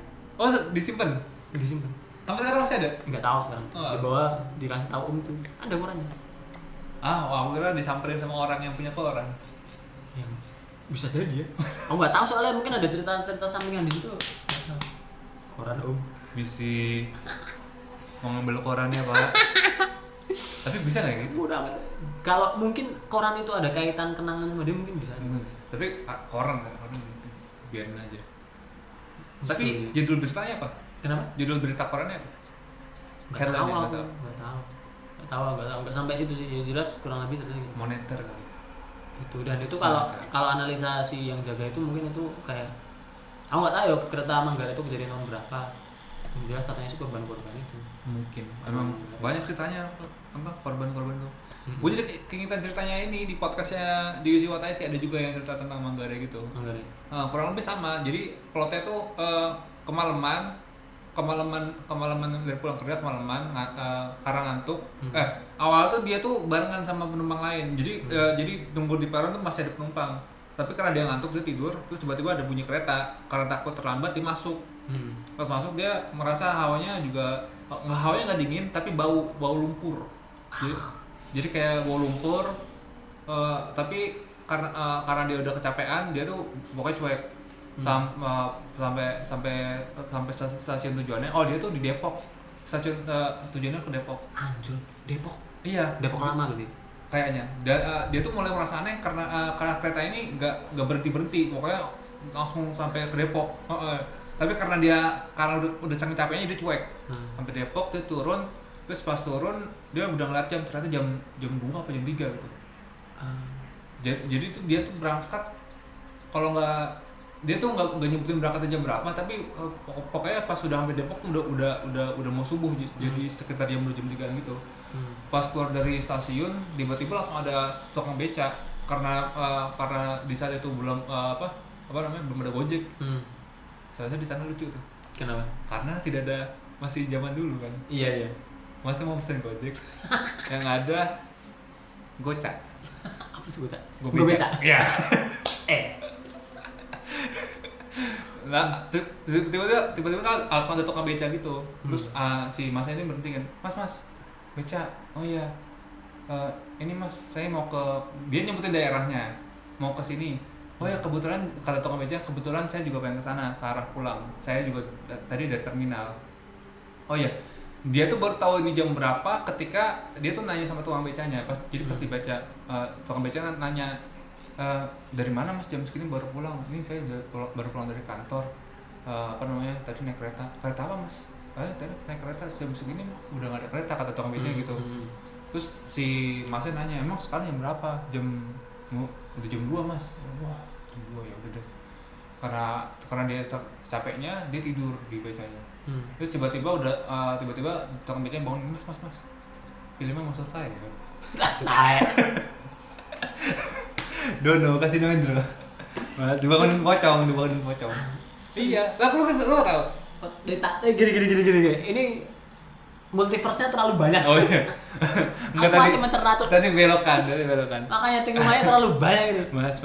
Oh, disimpan. Tapi sekarang masih ada? Enggak tahu sekarang. Dibawa, dikasih tahu om tuh. Ada korannya. Aku kira disamperin sama orang yang punya koran. Yang bisa jadi ya. Aku nggak tahu soalnya mungkin ada cerita sampingan di situ. Koran om. Misi mau ngambil korannya Pak. Tapi bisa nggak gitu? Udah amat. Kalau mungkin koran itu ada kaitan kenangan sama dia mungkin bisa. Tapi koran biarin aja. Tapi judul beritanya apa? Kenapa? Judul berita korannya apa? Nggak tahu nggak sampai situ sih. Ya jelas kurang lebih seperti itu. Moneter kali. Itu dan itu kalau analisa si yang jaga itu mungkin itu kayak aku nggak tahu ya kereta Manggarai itu kejadian tahun berapa. Yang jelas katanya sih korban-korban itu. Mungkin. Emang banyak ceritanya apa korban-korban itu. Gue jadi keingetan ceritanya ini di podcastnya di UC Watais ada juga yang cerita tentang Manggarai gitu. Manggarai. Kurang lebih sama. Jadi plotnya tuh kemalaman dari pulang kerja kemalaman karena ngantuk. Awal tuh dia tuh barengan sama penumpang lain. Jadi nunggu di peron tuh masih ada penumpang. Tapi karena dia ngantuk dia tidur, terus tiba-tiba ada bunyi kereta. Karena takut terlambat dia masuk. Pas masuk dia merasa hawanya nggak dingin tapi bau lumpur. Jadi kayak bau lumpur. Tapi karena dia udah kecapean, dia tuh pokoknya cuek. Sampai stasiun tujuannya. Oh, dia tuh di Depok. Stasiun tujuannya ke Depok. Anjir, Depok. Iya, Depok lama gitu. Kayaknya. Dia tuh mulai merasa aneh karena kereta ini nggak berhenti. Pokoknya langsung sampai ke Depok. Tapi karena udah saking capeknya dia cuek. Sampai Depok dia turun, terus pas turun dia udah ngeliat jam, ternyata jam 2 apa jam 3 gitu. Jadi tuh dia tuh berangkat kalau dia tuh nggak nyebutin berangkatnya jam berapa, tapi pokoknya pas sudah sampai Depok udah mau subuh, jadi sekitar jam 2 jam 3 gitu. Pas keluar dari stasiun tiba-tiba langsung ada tukang beca karena di saat itu belum belum ada Gojek. Soalnya di sana lucu tuh. Kenapa? Karena tidak ada, masih zaman dulu kan. Iya. Masa mau pesen Gojek yang ada Goca. Apa sih Goca? Gobeca. Iya. Nah, tiba-tiba kan langsung ada tukang beca gitu. Terus si masnya ini berhenti kan. Mas, beca. Oh iya. Ini Mas, saya mau ke, dia nyebutin daerahnya. Mau ke sini. Oh ya, kebetulan kata tukang beca, kebetulan saya juga pengen ke sana, searah pulang. Saya juga tadi dari terminal. Oh iya. Dia tuh baru tahu ini jam berapa ketika dia tuh nanya sama tukang becanya. Pas dibaca, tukang beca nanya, dari mana Mas, jam segini baru pulang? Ini saya baru pulang dari kantor. Tadi naik kereta. Kereta apa Mas? Tadi naik kereta, jam segini udah gak ada kereta, kata tukang beca gitu. Terus si Masnya nanya, emang sekarang jam berapa? Udah jam 2 Mas. Wah, jam 2 ya udah deh. Karena dia capeknya, dia tidur di becanya. Terus tiba-tiba tukang beca bangun, Mas. Filmnya mau selesai ya. Dono kasih nama Indro. Dibangunin pocong. Iya. Lah lu tahu. Gini. Ini multiverse-nya terlalu banyak. Oh iya. Aku masih mencerna cuk. Tadi belokan. Makanya tinggalnya terlalu banyak gitu. Mas,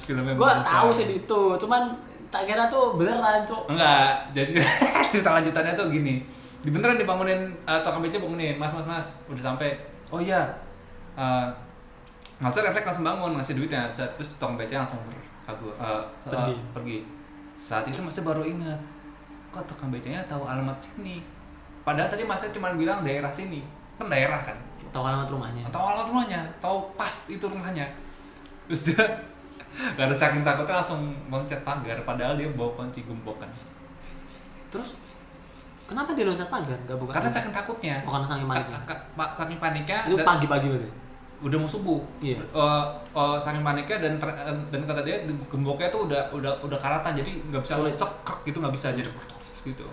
filmnya. Gua tahu sih itu, cuman tak kira tuh beneran cuk. Enggak. Jadi cerita lanjutannya tuh gini. Beneran dibangunin tukang beca bangunin, Mas. Udah sampai. Oh iya. Mas refleks langsung bangun, ngasih duitnya. Terus tukang beca langsung pergi. Saat itu Mas baru ingat, kok tukang becanya tahu alamat sini. Padahal tadi Mas cuma bilang daerah sini. Kan daerah kan. Tahu alamat rumahnya. Tahu pas itu rumahnya. Terus dia gak ada saking takutnya langsung loncat pagar, padahal dia bawa kunci gembokan. Terus kenapa dia loncat pagar? Gak buka? Karena saking takutnya. Bukan saking paniknya. Saking paniknya. Itu pagi-pagi berarti. Udah mau subuh. Iya. Saking paniknya dan kata dia gemboknya tuh udah karatan, jadi nggak bisa cekak gitu, nggak bisa jadi gitu.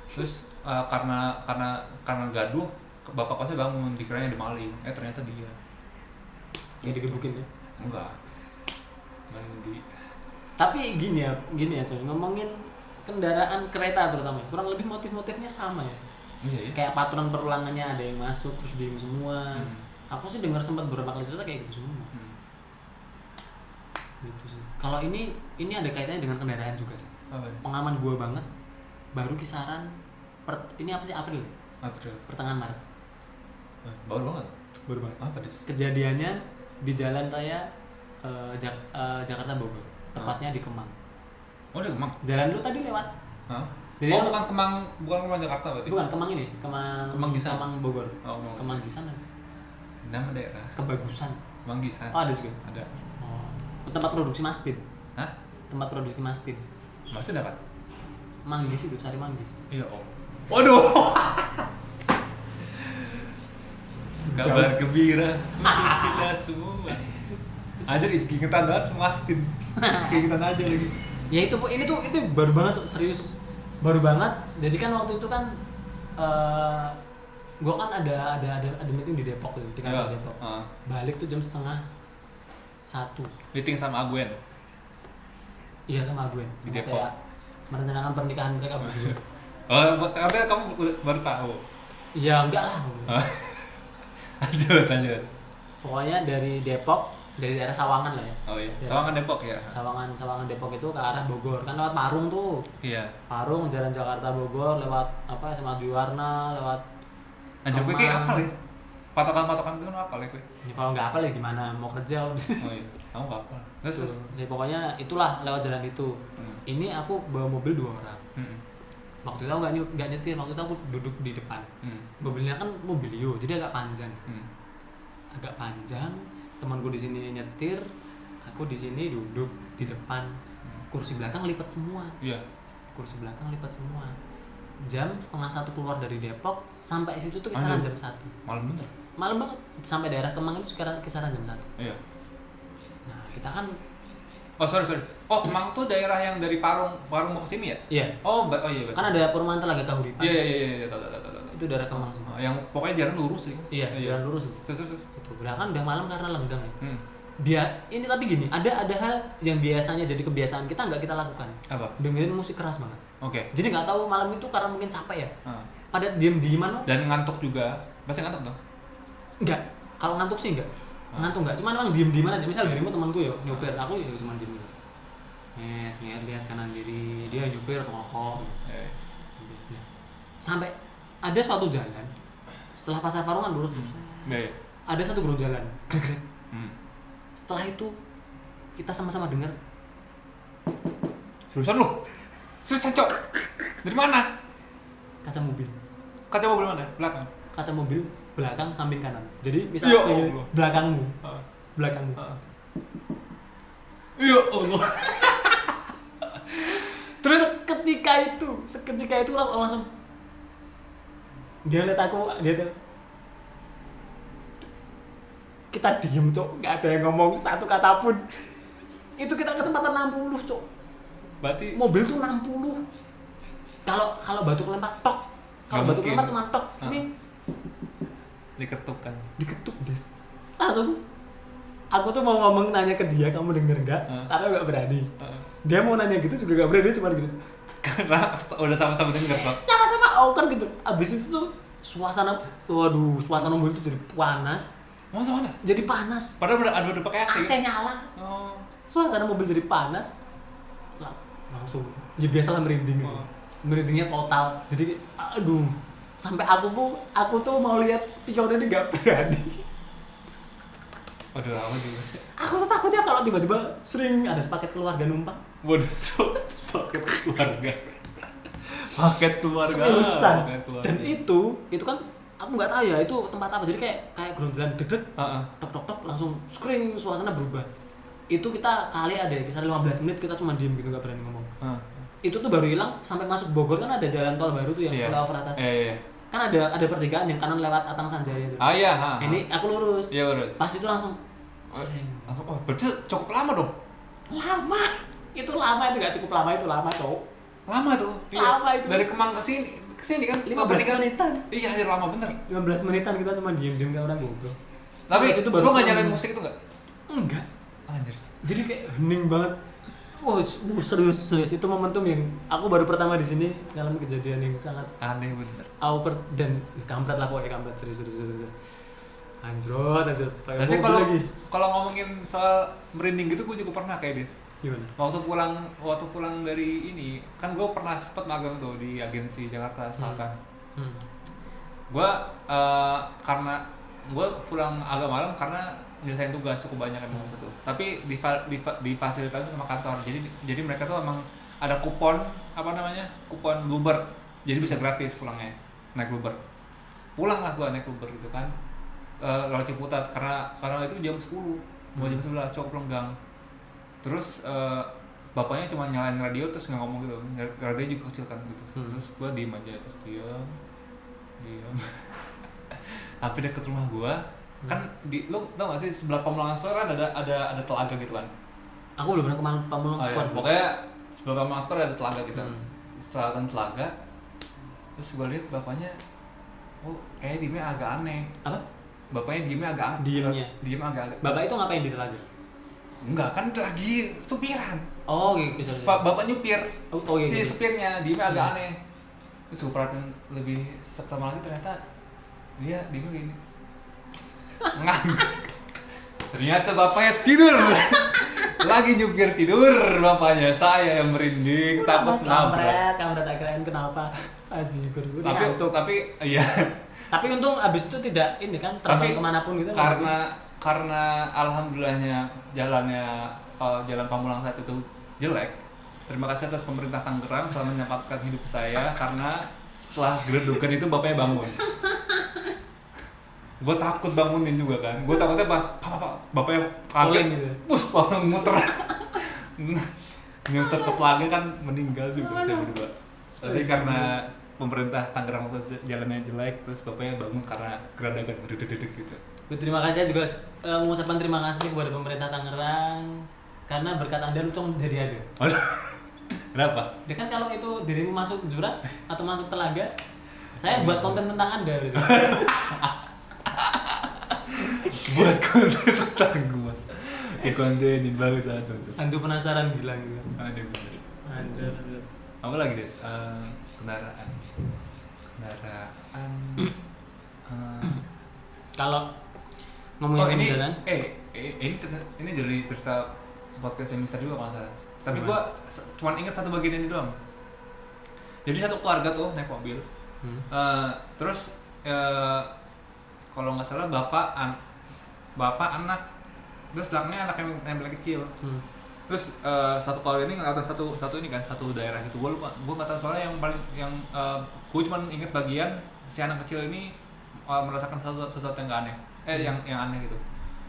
Terus karena gaduh, bapak kosnya bangun, dikiranya ada maling. Ternyata dia. Ya digebukin ya? Enggak. Mandi. Tapi gini ya coy, ngomongin kendaraan kereta terutama, kurang lebih motif-motifnya sama ya. Iya. Kayak patron perulangannya, ada yang masuk terus diem semua. Aku sih dengar sempat beberapa kali cerita kayak gitu semua. Gitu sih. Kalau ini ada kaitannya dengan kendaraan juga sih. Pengalaman gua banget. Baru kisaran ini apa sih, April. Pertengahan Maret. Baru banget. Apa Des? Kejadiannya di jalan raya Jakarta Bogor, tepatnya di Kemang. Oh, di Kemang. Jalan lu tadi lewat. Hah? Bukan Kemang Jakarta berarti. Bukan Kemang ini, Kemang Gisan. Kemang Bogor. Kemang Gisan. Nama daerah. Kebagusan. Manggisan. Oh, ada juga. Ada. Oh. Tempat produksi Mastin. Hah? Tempat produksi Mastin. Mastin dapat? Manggis itu, Sari Manggis. Iya, Om. Waduh. Kabar gembira untuk kita semua. Anjir, ingetan banget sama Astin. Ingetan aja lagi. Ya itu baru banget tuh, serius. Baru banget. Jadi kan waktu itu kan gua kan ada meeting di Depok tuh, di kantor Depok. Balik tuh jam 12:30. Meeting sama Agwen. Iya, sama Agwen. Di Depok. Merencanakan pernikahan mereka berdua. Oh, katanya kamu baru tahu. Iya, enggak lah. Lanjut. Pokoknya dari Depok, dari daerah Sawangan lah ya. Oh iya. Sawangan Depok ya. Sawangan Depok itu ke arah Bogor. Kan lewat Parung tuh. Iya. Parung, Jalan Jakarta Bogor, lewat apa SMA Diwarna, lewat Anjir, gue kayak apa ya? Patokan-patokan itu apa ya gue? Ya, kalau nggak apa ya gimana, mau kerja. Oh iya, kamu nggak apa. Terus. Ya, pokoknya itulah lewat jalan itu. Ini aku bawa mobil 2 orang. Waktu itu aku nggak nyetir, waktu itu aku duduk di depan. Mobilnya kan mobilio, jadi agak panjang. Temanku di sini nyetir, aku di sini duduk di depan. Kursi belakang lipat semua. Iya. Kursi belakang lipat semua. Jam 12:30 keluar dari Depok, sampai situ tuh kisaran jam 1. Malam banget. Sampai daerah Kemang itu kisaran jam 1. Iya. Nah, kita kan sorry. Oh, Kemang tuh daerah yang dari Parung mau ke sini ya? Iya. Oh iya betul. Kan ada perumahan Telaga Kahuripan. Iya, tahu. Itu daerah Kemang. Yang pokoknya jalan lurus sih. Iya, jalan lurus. Terus. Itu belakang udah malam karena lenggang ya. Dia ini tapi gini, ada hal yang biasanya jadi kebiasaan kita nggak kita lakukan. Apa? Dengerin musik keras banget. Oke. Jadi nggak tahu malam itu karena mungkin capek ya. Pada diem-dieman. Dan ngantuk juga. Pasti ngantuk dong? Enggak. Kalau ngantuk sih enggak. Ngantuk enggak. Cuman emang diem-dieman aja. Misal dirimu temanku ya nyopir, aku ya cuma diem aja. Lihat kanan kiri, dia nyopir rokok. Sampai ada suatu jalan setelah pasar Parungan lurus terus. Ada satu gerung jalan. Setelah itu kita sama-sama dengar. Seriusan lu? Seriusan, Cok? Dari mana? Kaca mobil. Kaca mobil mana? Belakang. Kaca mobil belakang samping kanan. Jadi misalnya belakangmu. Ya Allah. Terus seketika itu langsung dia lihat aku, dia tuh kita diem, Cok, nggak ada yang ngomong satu kata pun. Itu kita kecepatan 60, Cok. Berarti mobil tuh 60. Kalau batu kelempar tok. Kalau batu kelempar cuma tok. Ini diketuk kan. Diketuk, Des. Langsung aku tuh mau ngomong nanya ke dia, kamu denger enggak? Tapi enggak berani. Dia mau nanya gitu juga enggak berani, dia cuma gitu. Karena udah sama-sama denger, Pak. Sama-sama kan gitu. Abis itu tuh suasana mobil tuh jadi panas. Masa panas? Jadi panas. Padahal udah pakai AC. AC nyala. Oh. Suasana mobil jadi panas. Langsung ya biasalah merinding gitu. Merindingnya total. Jadi aduh, sampai aku tuh mau lihat spionnya dia enggak berani. Waduh, lama juga. Aku tuh takutnya kalau tiba-tiba sering ada sepaket keluarga numpang. Waduh, sepaket keluarga. Paket keluarga. Seriusan. Dan itu kan aku nggak tahu ya itu tempat apa. Jadi kayak gerombolan deg-deg. Tok langsung screen, suasana berubah. Itu kita kali ada kisar 15 menit kita cuma diem gitu, nggak berani ngomong. Itu tuh baru hilang sampai masuk Bogor, kan ada jalan tol baru tuh yang flyover atas. Iya. Kan ada pertigaan yang kanan lewat Atang Sanjaya itu. Iya. Ini aku lurus. Iya, lurus. Pas itu langsung. Berarti cukup lama dong. Lama. Itu lama, itu nggak cukup lama, itu lama, Cok. Lama tuh. Lama itu. Dari Kemang ke sini kan 15 menitan. Iya, hadir lama bener. 15 menitan kita cuma diem-diem kayak orang ngobrol. Tapi itu baru nggak nyalain musik itu nggak? Enggak. Anjir. Jadi kayak hening banget. Wah, serius itu momentum yang aku baru pertama di sini ngalamin kejadian yang sangat aneh bener. Dan kampret lah pokoknya, kampret serius. Anjrot. Tapi kalau ngomongin soal merinding gitu, gue juga pernah kayak Des. Gimana? Waktu pulang dari ini, kan gue pernah sempet magang tuh di agensi Jakarta Selatan. Gue karena gue pulang agak malam karena nyelesain tugas cukup banyak emang waktu itu. Tapi difasilitasi sama kantor. Jadi mereka tuh emang ada kupon kupon Bluebird. Jadi bisa gratis pulangnya naik Bluebird. Pulang lah gue naik Bluebird gitu kan. Lewat Ciputat karena itu jam 10, mau jam 11 cukup lenggang. Terus bapaknya cuma nyalain radio terus nggak ngomong gitu, radio juga kecil kan gitu. Terus gue diem aja, terus diam. Tapi deket rumah gua kan lu tau gak sih sebelah Pamulangan Square kan ada telaga gitu kan. Aku belum pernah ke Pamulangan Square. Iya. Pokoknya sebelah Pamulangan Square ada telaga gitu. Selatan telaga. Terus gua lihat bapaknya kayaknya diemnya agak aneh. Apa? Bapaknya diemnya agak aneh. Diem agak. Bapak itu ngapain di telaga? Enggak, kan lagi supiran. Oh gitu. Bapak nyupir. Oh iya. Si supirnya diemnya agak aneh. Terus gua perhatiin lebih seksama lagi ternyata dia diemnya gini. Ngangguk. Ternyata bapaknya tidur. Lagi nyupir tidur bapaknya. Saya yang merinding takut nabrak. Kamu tak kirain kenapa? Aji gue tapi iya. Tapi untung abis itu tidak ini kan terbang kemanapun gitu. Karena alhamdulillahnya jalan Pamulang saat itu jelek. Terima kasih atas pemerintah Tangerang telah menyelamatkan hidup saya karena setelah geredukan itu bapaknya bangun. Gue takut bangunin juga kan. Gue takutnya pas bapaknya kaget gitu. Langsung muter. Nyuster ke telaga kan meninggal juga saya berdua. Tapi karena pemerintah Tangerang itu jalannya jelek, terus bapaknya bangun karena geradagan dedek gitu. Terima kasih juga mengucapkan terima kasih kepada pemerintah Tangerang karena berkat Anda Lucong jadi ada. Kenapa? Ya kan kalau itu dirimu masuk jurang atau masuk telaga, saya buat konten tentang Anda gitu. Buat konten tentang gua. Kontenin bagus satu. Antu penasaran gila gitu. Ada bener. Anjir. Apa lagi Des? Kendaraan. Kalau ngomongin kendaraan, ini dari cerita podcast yang Mister juga kalau salah. Tapi gua cuma ingat satu bagian ini doang. Jadi satu keluarga tuh naik mobil. Terus kalau nggak salah bapak anak, terus belakangnya anak yang paling kecil. Terus satu keluarga ini ngeliatin satu daerah gitu. Gue nggak tahu soalnya gue cuma inget bagian si anak kecil ini merasakan sesuatu yang nggak aneh, yang aneh gitu.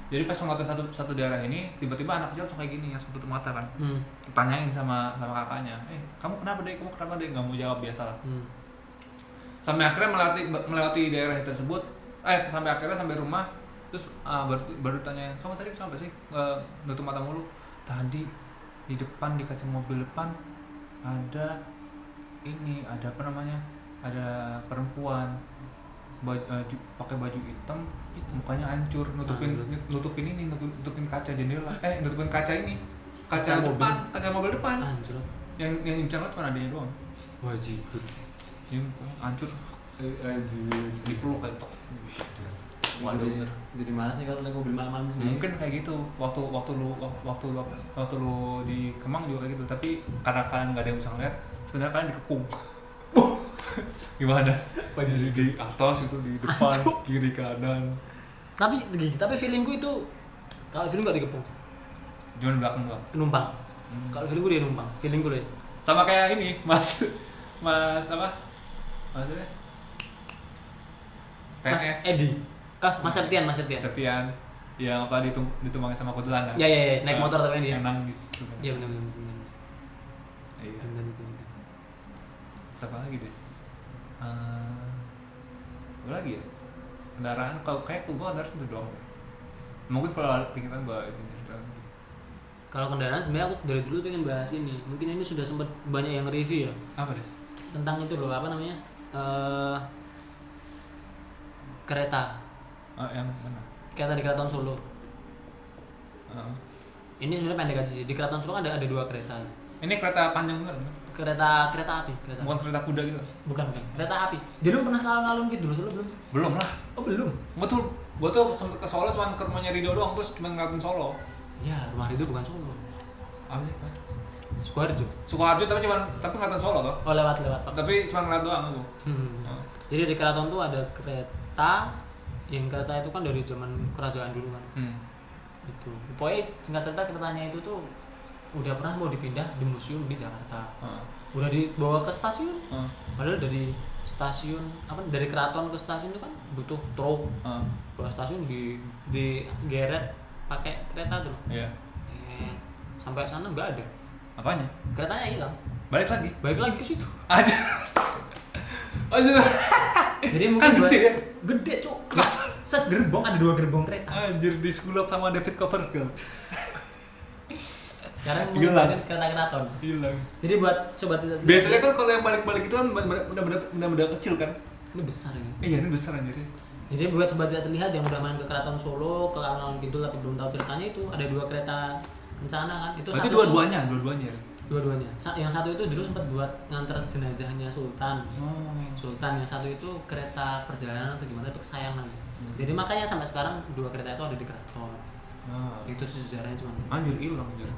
Jadi pas ngeliatin satu daerah ini, tiba-tiba anak kecil langsung kayak gini, yang tutup mata kan. Tanyain sama kakaknya, kamu kenapa deh? Nggak mau jawab biasa lah. Sampai akhirnya melewati daerah tersebut, sampai rumah, terus baru ditanyain, kamu tadi kenapa sih nutup mata mulu? Tadi di depan, di kaca mobil depan ada perempuan pakai baju hitam, mukanya hancur, nutupin kaca jendela, nutupin kaca mobil depan. Hancur. Yang bicara cuma adanya doang. Wajibur. Yang hancur. Dipeluk kayak. Waduh. Jadi mana sih kalau naik mobil malam-malam sendiri? Mungkin kayak gitu. Waktu lu di Kemang juga kayak gitu. Tapi karena kalian nggak ada yang bisa ngeliat, sebenarnya kalian dikepung. Gimana? Di atas itu, di depan, kiri kanan. Tapi feelingku itu kalau feeling nggak dikepung. Cuma di belakang doang. Numpang. Kalau feelingku dia numpang. Feelingku deh. Sama kayak ini, Mas apa? Maksudnya? Mas Edi. Mas Septian. Septian. Yang apa ditumbangin sama kuntilanak. Ya, naik motor tapi dia. Yang nangis. Iya benar. Iya. Siapa lagi, Des? Apa lagi ya? Kendaraan, kalau kayak gua kendaraan itu doang deh. Mungkin kalau ada pikiran gua itu cerita lagi. Kalau kendaraan sebenarnya aku dari dulu pengen bahas ini. Mungkin ini sudah sempat banyak yang review ya. Apa, Des? Tentang itu loh, apa namanya? Kereta. Yang mana? Kereta di Keraton Solo. Ini sebenarnya pendek aja sih. Di Keraton Solo kan ada 2 kereta. Ini kereta panjang bener? Kereta api. Bukan kereta kuda gitu? Bukan. Kereta api. Jadi lu pernah ngalun gitu dulu Solo belum? Belum lah. Oh belum. Gua tuh sempet ke Solo cuma ke rumahnya Rido doang, terus cuma ngeliatin Solo. Ya, rumah Rido bukan Solo. Apa sih? Sukoharjo tapi ngeliatin Solo toh? Oh lewat. Tapi cuma ngeliat doang aku. Jadi di Keraton tuh ada kereta. Yang kereta itu kan dari zaman kerajaan dulu kan. Itu. Pokoknya singkat cerita keretanya itu tuh udah pernah mau dipindah di museum di Jakarta. Udah dibawa ke stasiun. Padahal dari stasiun dari keraton ke stasiun itu kan butuh truk. Bawa stasiun di geret pakai kereta tuh. Iya. Sampai sana nggak ada. Apanya? Keretanya hilang. Balik lagi ke situ. aja. Jadi mungkin kan gede ya. gede cuk, segerbong ada 2 gerbong kereta. Anjir, di sekolah sama David Copperfield. Sekarang menggunakan kereta keraton. Hilang. Jadi buat sobat Biasanya kan kalau yang balik-balik itu kan benar-benar kecil kan. ini besar ini. Iya, ini besar anjir. Jadi buat sobat tidak terlihat yang udah main ke Keraton Solo, ke Alun-Alun Kidul tapi belum tahu ceritanya, itu ada 2 kereta kencana kan. Itu berarti satu dua-duanya. Dua-duanya. Yang satu itu dulu sempat buat nganter jenazahnya Sultan. Sultan, yang satu itu kereta perjalanan atau gimana, itu kesayangan. Jadi makanya sampai sekarang 2 kereta itu ada di keraton. Itu sejarahnya cuma. Anjir, hilang anjir.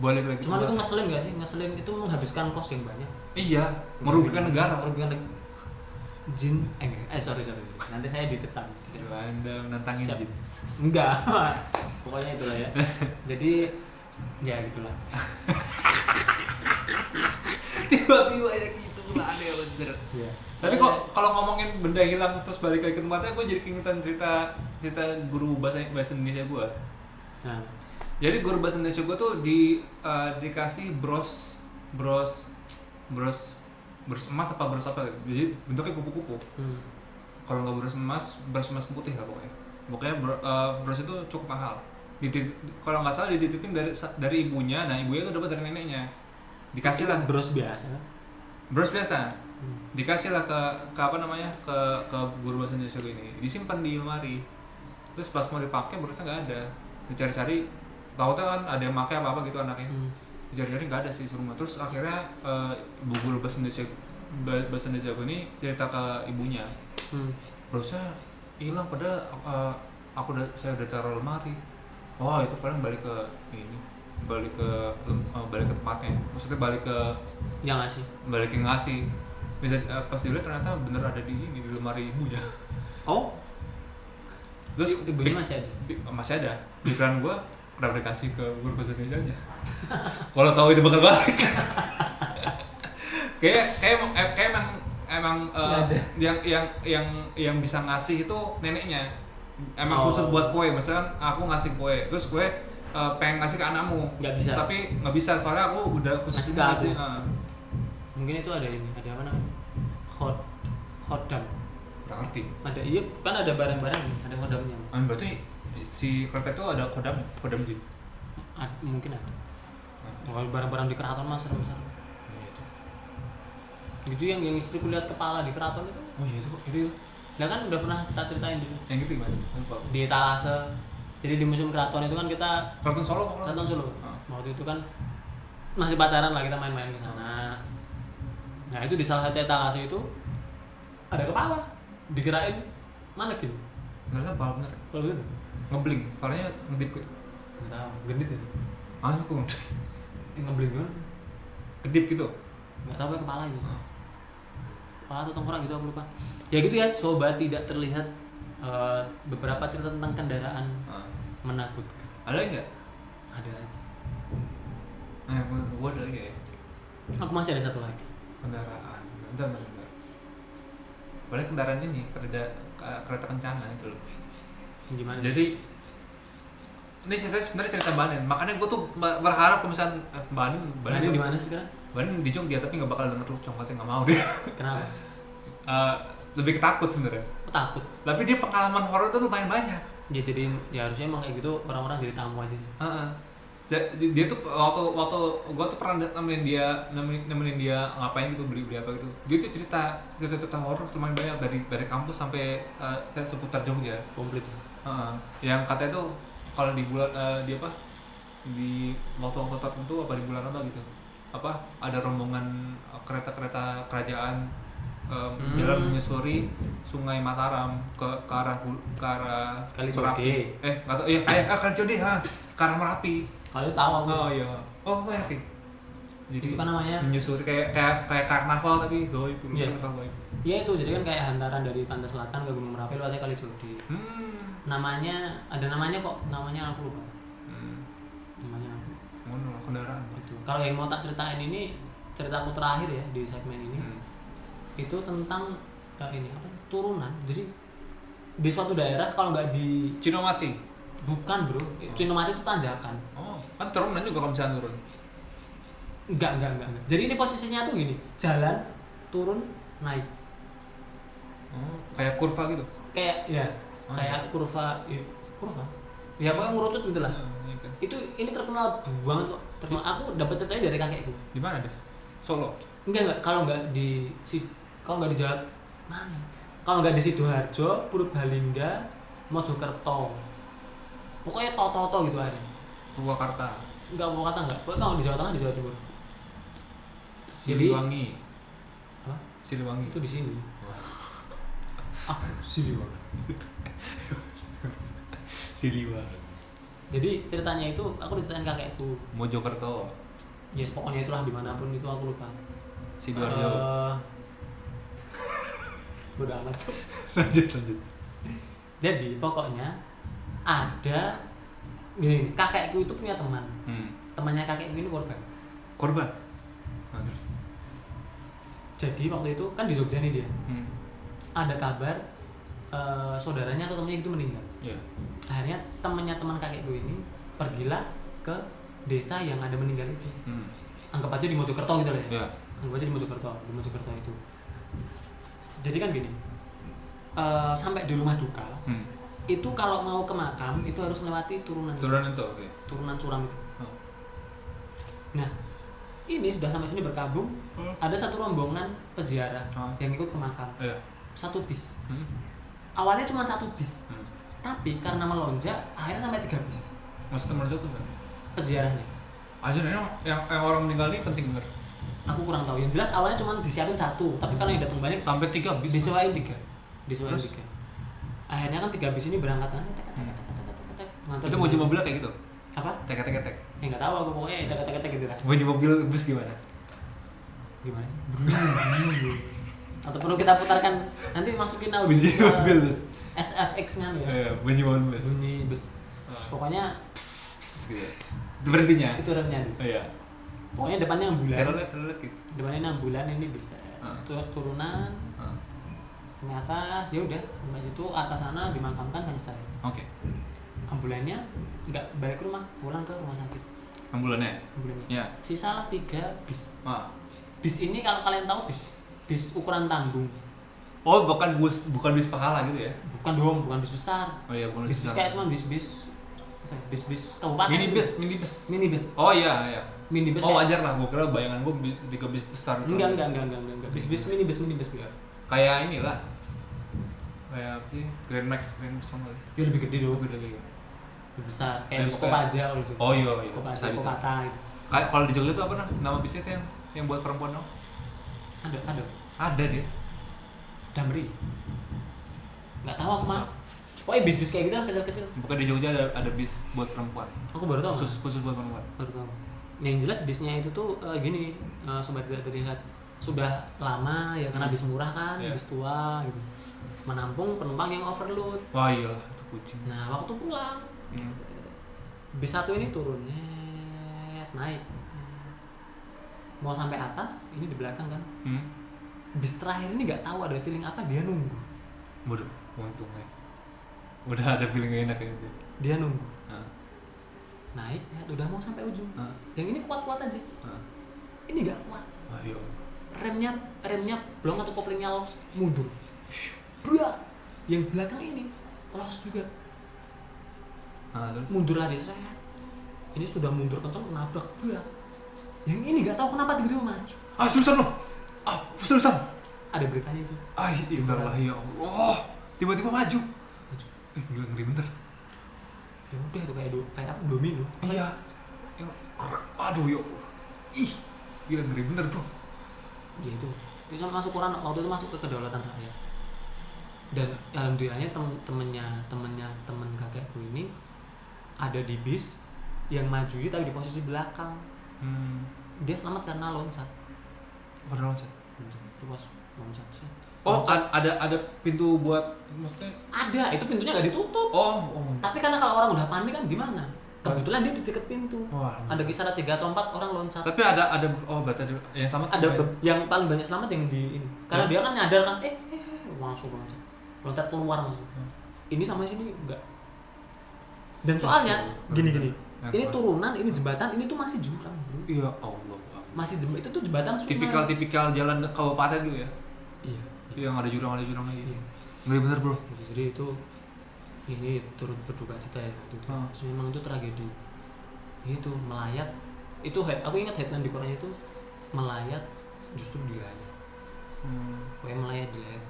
Balik lagi. Cuman itu ngeselin gak sih? Ngeselin itu menghabiskan kos yang banyak. Iya, merugikan negara. Jin, sorry. Nanti saya dikecam. Anda menantangin jin. Enggak. Pokoknya itulah ya. Jadi ya gitulah. Tiba-tiba ya gitu lah, aneh bener. Iya. Tapi kok kalau ngomongin benda hilang terus balik lagi ke tempatnya, gue jadi keingetan cerita guru bahasa Indonesia gue. Nah. Jadi guru bahasa Indonesia gue tuh dikasih bros emas apa bros apa, jadi bentuknya kupu-kupu. Kalau nggak bros emas putih lah pokoknya. Pokoknya bros itu cukup mahal. Kalau nggak salah dititipin dari ibunya, nah ibunya itu dapat dari neneknya. Dikasih lah bros biasa. Dikasih lah ke apa namanya ke guru bahasa Indonesia gue ini. Disimpan di lemari. Terus pas mau dipakai brosnya nggak ada. Dicari-cari, tahu-tahu kan ada yang pakai apa gitu anaknya. Dicari-cari nggak ada sih di rumah. Terus akhirnya ibu guru bahasa Indonesia gue ini cerita ke ibunya. Brosnya hilang, padahal saya udah taruh lemari. Oh, itu paling balik ke tempatnya. Maksudnya balik ke yang ngasih. Bisa pas dilihat ternyata bener ada di lemari ibunya. Oh. Terus ibunya masih ada. Masih ada. Pikiran gua kenapa dikasih ke guru bahasa Indonesia aja. Kalau tahu itu bakal balik. kayak emang yang bisa ngasih itu neneknya. Emang khusus buat kue. Misalkan aku ngasih kue, terus kue pengen ngasih ke anakmu. Nggak bisa. Tapi nggak bisa, soalnya aku udah khusus ngasih. Mungkin itu ada apa namanya? Khodam. Nggak ngerti. Ada, iya kan ada barang-barang, ada khodamnya. Berarti si kereta itu ada khodam jin. Mungkin ada. Kalau barang-barang di keraton mas serem-serem. Gitu yang istriku lihat kepala di keraton itu. Oh iya itu. Nah kan udah pernah kita ceritain dulu. Yang gitu gimana? Di etalase. Jadi di museum keraton itu kan kita Keraton Solo. Waktu itu kan masih pacaran lah, kita main-main ke sana. Nah, itu di salah satu etalase itu ada kepala. Dikirain manekin. Enggak kepala bener. Kepala bener. Ngebling, kepalanya ngedip gitu. Enggak tahu, gendit ya. Aku Ngebling kan? kedip gitu. Enggak tahu kepala aja. Kepala atau tengkorak gitu aku lupa. Ya gitu ya, sobat tidak terlihat beberapa cerita tentang kendaraan menakutkan. Ada enggak? Ada lagi. Gua ada lagi ya. Aku masih ada satu lagi. Kendaraan. Bentar. Paling kendaraan ini kereta kencana itu loh. Gimana? Jadi ini sebenarnya cerita Mbak Anin. Makanya gue tuh berharap kalau misalnya Mbak Anin di mana sih sekarang? Mbak Anin di Jogja tapi nggak bakal denger lu congkatnya, nggak mau dia. Kenapa? Lebih ketakut sebenarnya. Takut. Tapi dia pengalaman horor tuh lumayan banyak. Ya jadi ya harusnya emang kayak gitu orang-orang jadi tamu aja. Dia tuh waktu gue tuh pernah nemenin dia ngapain gitu, beli apa gitu. Dia tuh cerita horor lumayan banyak dari kampus sampai seputar Jogja. Komplit. Yang katanya tuh kalau di bulan di waktu-waktu tertentu apa di bulan apa gitu, ada rombongan kereta kerajaan jalan menyusuri Sungai Mataram ke arah Kalicode. Nggak tahu, Kalicode, ke arah Merapi. Kalau tahu aku. Oh iya. Oh yakin. Jadi itu kan namanya menyusuri kayak karnaval tapi goib. Iya itu, jadi kan kayak hantaran dari pantai selatan ke Gunung Merapi lewatnya Kalicode. Namanya kok, namanya aku lupa. Namanya apa? Kendaraan itu. Kalau yang mau tak ceritain ini ceritaku terakhir ya di segmen ini. Itu tentang turunan. Jadi di suatu daerah kalau nggak di Cinomati. Bukan bro, Cinomati itu tanjakan. Oh, kan turunan juga kalau misalnya turun. Enggak. Jadi ini posisinya tuh gini, jalan turun naik. Oh, kayak kurva gitu. kayak ya kayak kurva ya pokoknya ngurucut gitu lah. Itu ini terkenal banget kok. Terkenal. Aku dapat ceritanya dari kakekku. Di mana, Des? Solo. Enggak kalau enggak di Jawa mana? Kalau enggak di Sidoarjo, Purbalingga, Mojokerto. Pokoknya toto gitu aja. Purwakarta. Enggak enggak. Pokoknya kalau di Jawa Tengah, di Jawa Timur. Siliwangi. Hah? Siliwangi. Itu di sini. Siliwangi. Siliwangi. Jadi ceritanya itu aku diceritain kakekku. Mojokerto. Yes, pokoknya itulah dimanapun itu aku lupa. Sidoarjo. Udah amat. lanjut. Jadi pokoknya ada gini, kakekku itu punya teman. Temannya kakekku ini korban. Nah, terus. Jadi waktu itu kan di Jogja nih dia. Ada kabar saudaranya atau temannya itu meninggal. Iya. Akhirnya temannya teman kakekku ini pergilah ke desa yang ada meninggal itu. Anggap aja di Mojokerto gitu lah ya. Yeah. Anggap aja di Mojokerto itu. Jadi kan gini, sampai di rumah duka, itu kalau mau ke makam itu harus melewati turunan itu, oke. turunan curam itu. Nah, ini sudah sampai sini berkabung, ada satu rombongan peziarah yang ikut ke makam. Yeah. Satu bis. Awalnya cuma satu bis. Tapi karena melonjak, akhirnya sampai 3 bis. Maksudnya melonjak tuh kan? Peziarahnya. Aja yang orang meninggal ini penting bener. Aku kurang tahu. Yang jelas awalnya cuma disiapin 1, tapi karena yang datang banyak sampai 3 bis. Disewain 3. Akhirnya kan 3 bis ini berangkat. Itu baju mobil kayak gitu. Apa? Tek. Ya enggak tahu aku, pokoknya tek gitu lah. Baju mobil bus gimana? Gimana sih? Atau perlu kita putarkan nanti masukin audio mobil bus. SFX-nya ya. Bunyi mobil bus. Bunyi bus. Pokoknya pss gitu. Itu berhentinya. Itu remnya. Iya. Pokoknya depannya ambulan. Telolet gitu. Depannya ambulan ini bisa. Turunan. Sampai atas, ya udah sampai situ atas sana dimakamkan selesai. Oke. Ambulannya enggak balik ke rumah, pulang ke rumah sakit. Ambulannya? Iya. Sisalah 3 bis. Bis ini kalau kalian tahu bis ukuran tanggung. Oh, bukan bis pahala gitu ya? Bukan bis besar. Oh iya, bukan bis kayak cuman bis kabupaten. Minibus. Oh iya. Minibus. Oh wajar lah, gua kira bayangan gua 3 bis besar gitu. Enggak. Minibus gitu. Kayak inilah. Kayak apa sih? Grand Max sama. Ya lebih gede dong. Lebih besar. Kayak bis Kopaja kalau gitu. Oh iya. Kopata gitu. Kayak kalau di Jogja tuh apa nama bisnya itu yang buat perempuan dong? Ada deh. Damri. Enggak tahu aku mah. Pokoknya bis-bis kayak gitu lah kecil-kecil. Bukan di Jogja ada bis buat perempuan. Aku baru tahu. Khusus buat perempuan. Baru tahu. Yang jelas bisnya itu tuh gini, sobat tidak terlihat sudah lama ya karena bis murah kan, bis tua gitu. Menampung penumpang yang overload. Wah iyalah, itu kucing. Nah, waktu pulang. Bis 1 ini turun, naik. Mau sampai atas, ini di belakang kan. Bis terakhir ini nggak tahu ada feeling apa, dia nunggu. Bodoh, untungnya. Udah ada feeling gak enak gitu. Dia nunggu. Naik, ya udah mau sampai ujung. Yang ini kuat-kuat aja. Ini nggak kuat. Ayo. Remnya blong atau koplingnya los, mundur. Brak. Yang belakang ini los juga. Terus? Mundur lagi, seret. Ini sudah mundur kencang, nabrak, brak. Yang ini nggak tahu kenapa tiba-tiba maju. Susah loh. Susah. Ada beritanya itu. Ibarat ya Allah. Tiba-tiba maju. Gila ngeri bener. Ya udah itu kayak apa domino. Iya. Aduh yo. Gila ngeri bener bro. Ya itu sama masuk Quran waktu itu masuk ke kedaulatan rakyat. Dan alhamdulillahnya temen kakekku ini ada di bis yang maju tapi di posisi belakang. Dia selamat karena loncat. Loncat. Oh, ada pintu buat maksudnya? Ada, itu pintunya nggak ditutup. Oh. Tapi karena kalau orang udah panik kan gimana? Kebetulan dia di dekat pintu. Wah, ada kisaran 3 atau 4 orang loncat. Tapi ada berarti ada yang selamat. Ada yang paling banyak selamat yang di ini. Karena dia kan nyadar kan, langsung loncat. Loncat keluar langsung. Ini sama sini enggak. Dan soalnya gini. Ini turunan, ini jembatan, ini tuh masih jurang, bro. Iya, Allah. Masih itu tuh jembatan sungai. Tipikal jalan kabupaten gitu ya. Iya. Yang ada jurang lagi. Iya. ngeri bener bro. Gitu. Jadi itu ini turut berduka cita ya waktu itu. Memang itu tragedi. Itu melayat. Itu aku ingat headline di korannya itu melayat justru di layar. Pokoknya melayat di layar.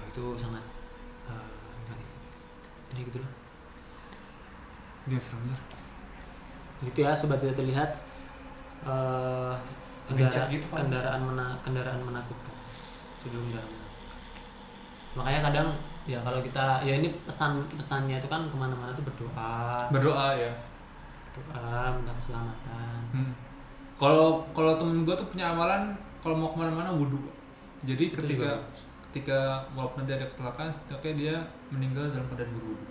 Itu sangat gimana ya? Jadi gitu lah. Dia serem bener. Gitu ya sobat tidak terlihat. Kendaraan menakutkan sebelum dalam. Makanya kadang ya kalau kita ya ini pesannya itu kan kemana-mana tuh berdoa ya, minta keselamatan. Kalau temen gue tuh punya amalan kalau mau kemana-mana wudhu. Jadi ketika walaupun nanti ada kecelakaan, setidaknya dia meninggal dalam keadaan berwudhu.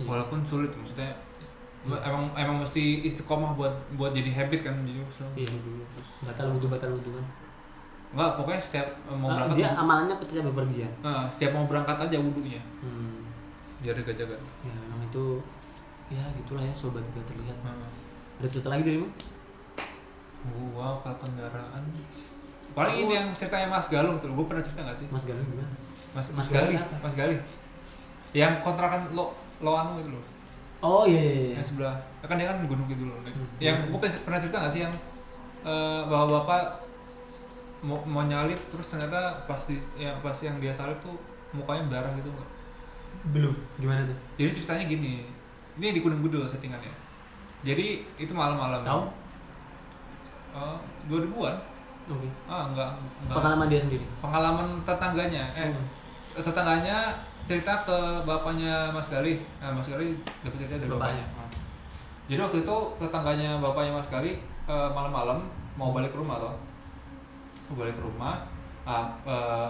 Walaupun sulit, maksudnya emang mesti istiqomah buat jadi habit kan, jadi batal wudhu kan. Enggak, pokoknya setiap mau berangkat dia amalannya ketika bepergian. Setiap mau berangkat aja wudhunya. Biar jaga-jaga. Ya memang itu ya gitulah ya sobat tidak terlihat. Ada cerita lagi darimu? Wow, kalau kendaraan paling ini yang ceritanya Mas Galuh tuh, gue pernah cerita nggak sih? Mas Galuh gimana? Mas Gali yang kontrakan Loanu itu loh. Oh iya. Yang sebelah, kan dia kan gunung gitu loh. Yang gue pernah cerita nggak sih yang bapak mau nyalip terus ternyata pas yang dia salip tuh mukanya berdarah gitu nggak? Belum. Gimana tuh? Jadi ceritanya gini, ini di Gunung Gede loh settingannya. Jadi itu malam-malam. Tahu? 2000-an. Oke. Enggak. Pengalaman dia sendiri. Pengalaman tetangganya. Tetangganya cerita ke bapaknya Mas Gali. Nah, Mas Gali dapat cerita dari bapaknya. Jadi waktu itu tetangganya bapaknya Mas Gali malam-malam mau balik ke rumah toh.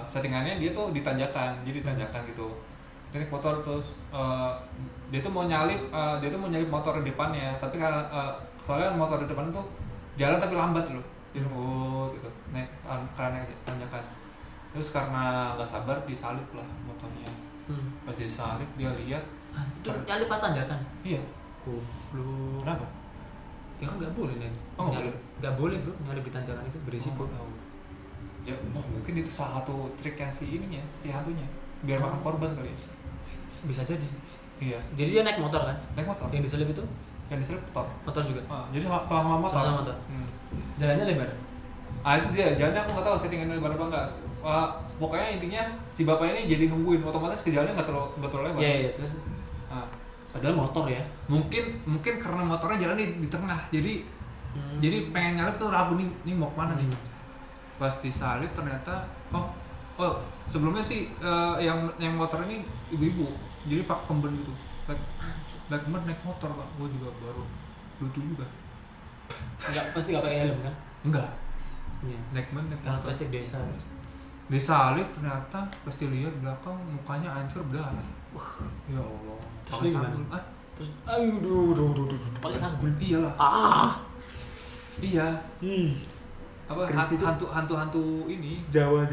Settingannya dia tuh ditanjakan, jadi tanjakan gitu. Jadi motor terus dia tuh mau nyalip motor di depannya, tapi soalnya motor di depan tuh jalan tapi lambat loh. Dia gitu, naik karena tanjakan. Terus karena nggak sabar disalip lah motornya. Pas disalip dia lihat. Itu nyalip pas tanjakan? Iya. Goblok. Kenapa? Ya kan nggak boleh nih. Nggak boleh bro, nyalip di tanjakan itu berisiko. Ya mungkin itu salah satu trik yang si hantunya biar makan korban kali ya. Bisa jadi. Iya. Jadi dia naik motor kan? Naik motor. Yang diselip itu? Yang diselip motor juga. Jadi sama motor. Jalannya lebar. Itu dia. Jalannya aku nggak tahu settingannya lebar apa enggak. Pokoknya intinya si bapak ini jadi nungguin, otomatis ke jalannya nggak terlalu lebar. Iya terus. Padahal motor ya. Mungkin karena motornya jalan di tengah. Jadi pengen nyalip tuh ragu nih mau kemana nih. Pas disalip ternyata sebelumnya sih yang motor ini ibu-ibu. Jadi pakai kemben gitu. Black kemben naik motor Pak. Gue juga baru lucu juga. Pasti nggak pakai helm kan? Enggak. Iya. Naik kemben naik motor. Plastik desa. Disalip ternyata pasti lihat belakang mukanya hancur berdarah. Ya Allah. Terus gimana? Terus aduh pakai sanggul. Iyalah. Iya. Apa hantu ini Jawa.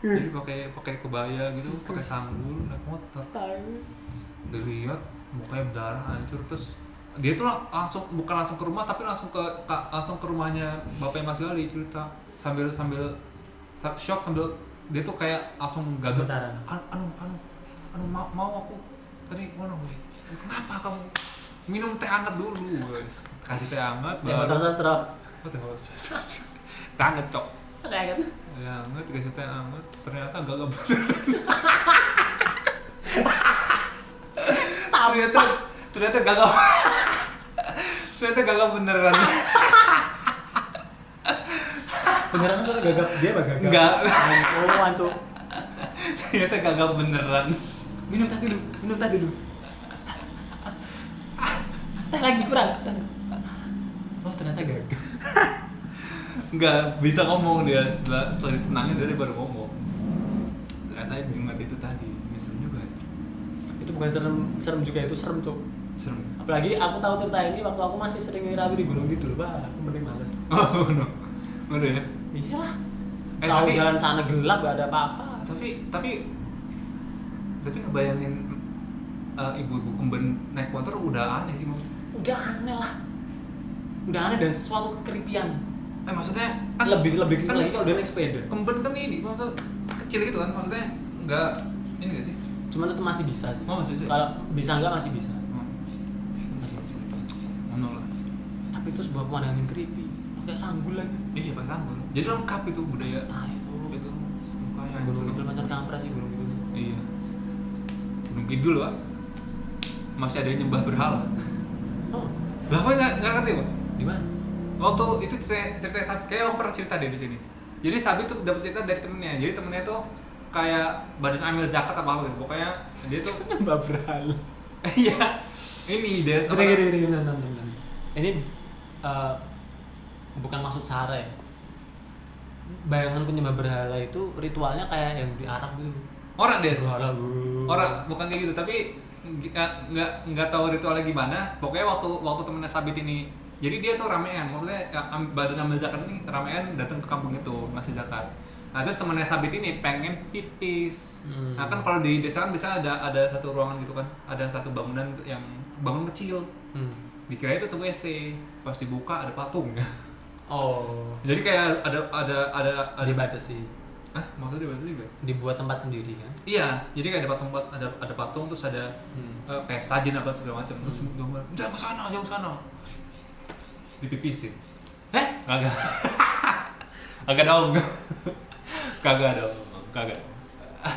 Jadi pakai kebaya gitu, pakai sanggul naik motor. Dilihat mukanya berdarah hancur, terus dia tuh bukan langsung ke rumah tapi langsung ke rumahnya bapaknya Mas Gali, cerita sambil shock, sambil dia tuh kayak langsung gagal. Mau aku tadi mana nih? Kenapa kamu minum teh hangat dulu guys? Kasih teh hangat. Teh motor sastra. Teh motor sastra. Teh hangat cok. Teh hangat. Ya hangat, kasih teh hangat. Ternyata gagal. Ternyata gagal. Ternyata gagal beneran. Beneran tuh gagal dia apa gagal? Enggak. Anco. Ternyata gagal beneran. Minum teh dulu. Teh lagi kurang. Oh ternyata gagal. Enggak bisa ngomong dia setelah ditenangin dia baru ngomong. Ternyata ingat itu tadi. Serem juga. Itu bukan serem juga, itu serem cok. Serem. Apalagi aku tahu cerita ini waktu aku masih sering ngirawi di gunung gitu loh, aku mending males. Oh no. Udah ya? Bisa lah. Tahu jalan sana gelap gak ada apa-apa. Tapi ngebayangin ibu-ibu kemben naik motor udah aneh sih Mas. Udah aneh lah. Udah aneh dan suatu kekeripian. Maksudnya kan lebih kan lagi kalau udah naik sepeda. Kemben kan ini maksud kecil gitu kan, maksudnya nggak ini nggak sih? Cuma itu masih bisa sih. Masih bisa. Kalau bisa enggak masih bisa. Masih bisa. Mana lah. Tapi itu sebuah pemandangan yang creepy. Pakai sanggul lagi. Iya pakai sanggul. Jadi lengkap itu budaya. Nah itu mukanya. Gunung Kidul macam kampret sih Gunung Kidul. Iya. Gunung Kidul Pak. Masih ada yang nyembah berhala. Oh. Lah kok nggak ngerti Pak? Di mana? Waktu itu cerita Sabit, kayak orang pernah cerita deh di sini. Jadi Sabit tuh dapat cerita dari temennya. Jadi temennya tuh kayak badan amil zakat apa gitu. Pokoknya dia tuh nyembah berhala. Iya. Ini des. Gini. Ini bukan maksud sara ya. Bayanganku nyembah berhala itu ritualnya kayak yang di Arab gitu. Orang des. Berhala. Orang bukan kayak gitu, tapi nggak tahu ritualnya gimana. Pokoknya waktu temennya Sabit ini, jadi dia tuh ramean, maksudnya badan ambil zakat ini ramean datang ke kampung itu ngasih zakat. Nah terus temennya Sabit ini pengen pipis. Nah kan kalau di desa kan bisa ada satu ruangan gitu kan, ada satu bangunan yang bangun kecil. Dikira itu tuh WC, pas dibuka ada patung. Oh. Jadi kayak ada dibatasi. Maksudnya dibatasi juga? Dibuat tempat sendiri kan? Iya, jadi kayak ada patung terus ada kayak sajen apa segala macam. Terus gambar, jangan ke sana. Dipipisin. Kagak. Kagak dong. Kagak.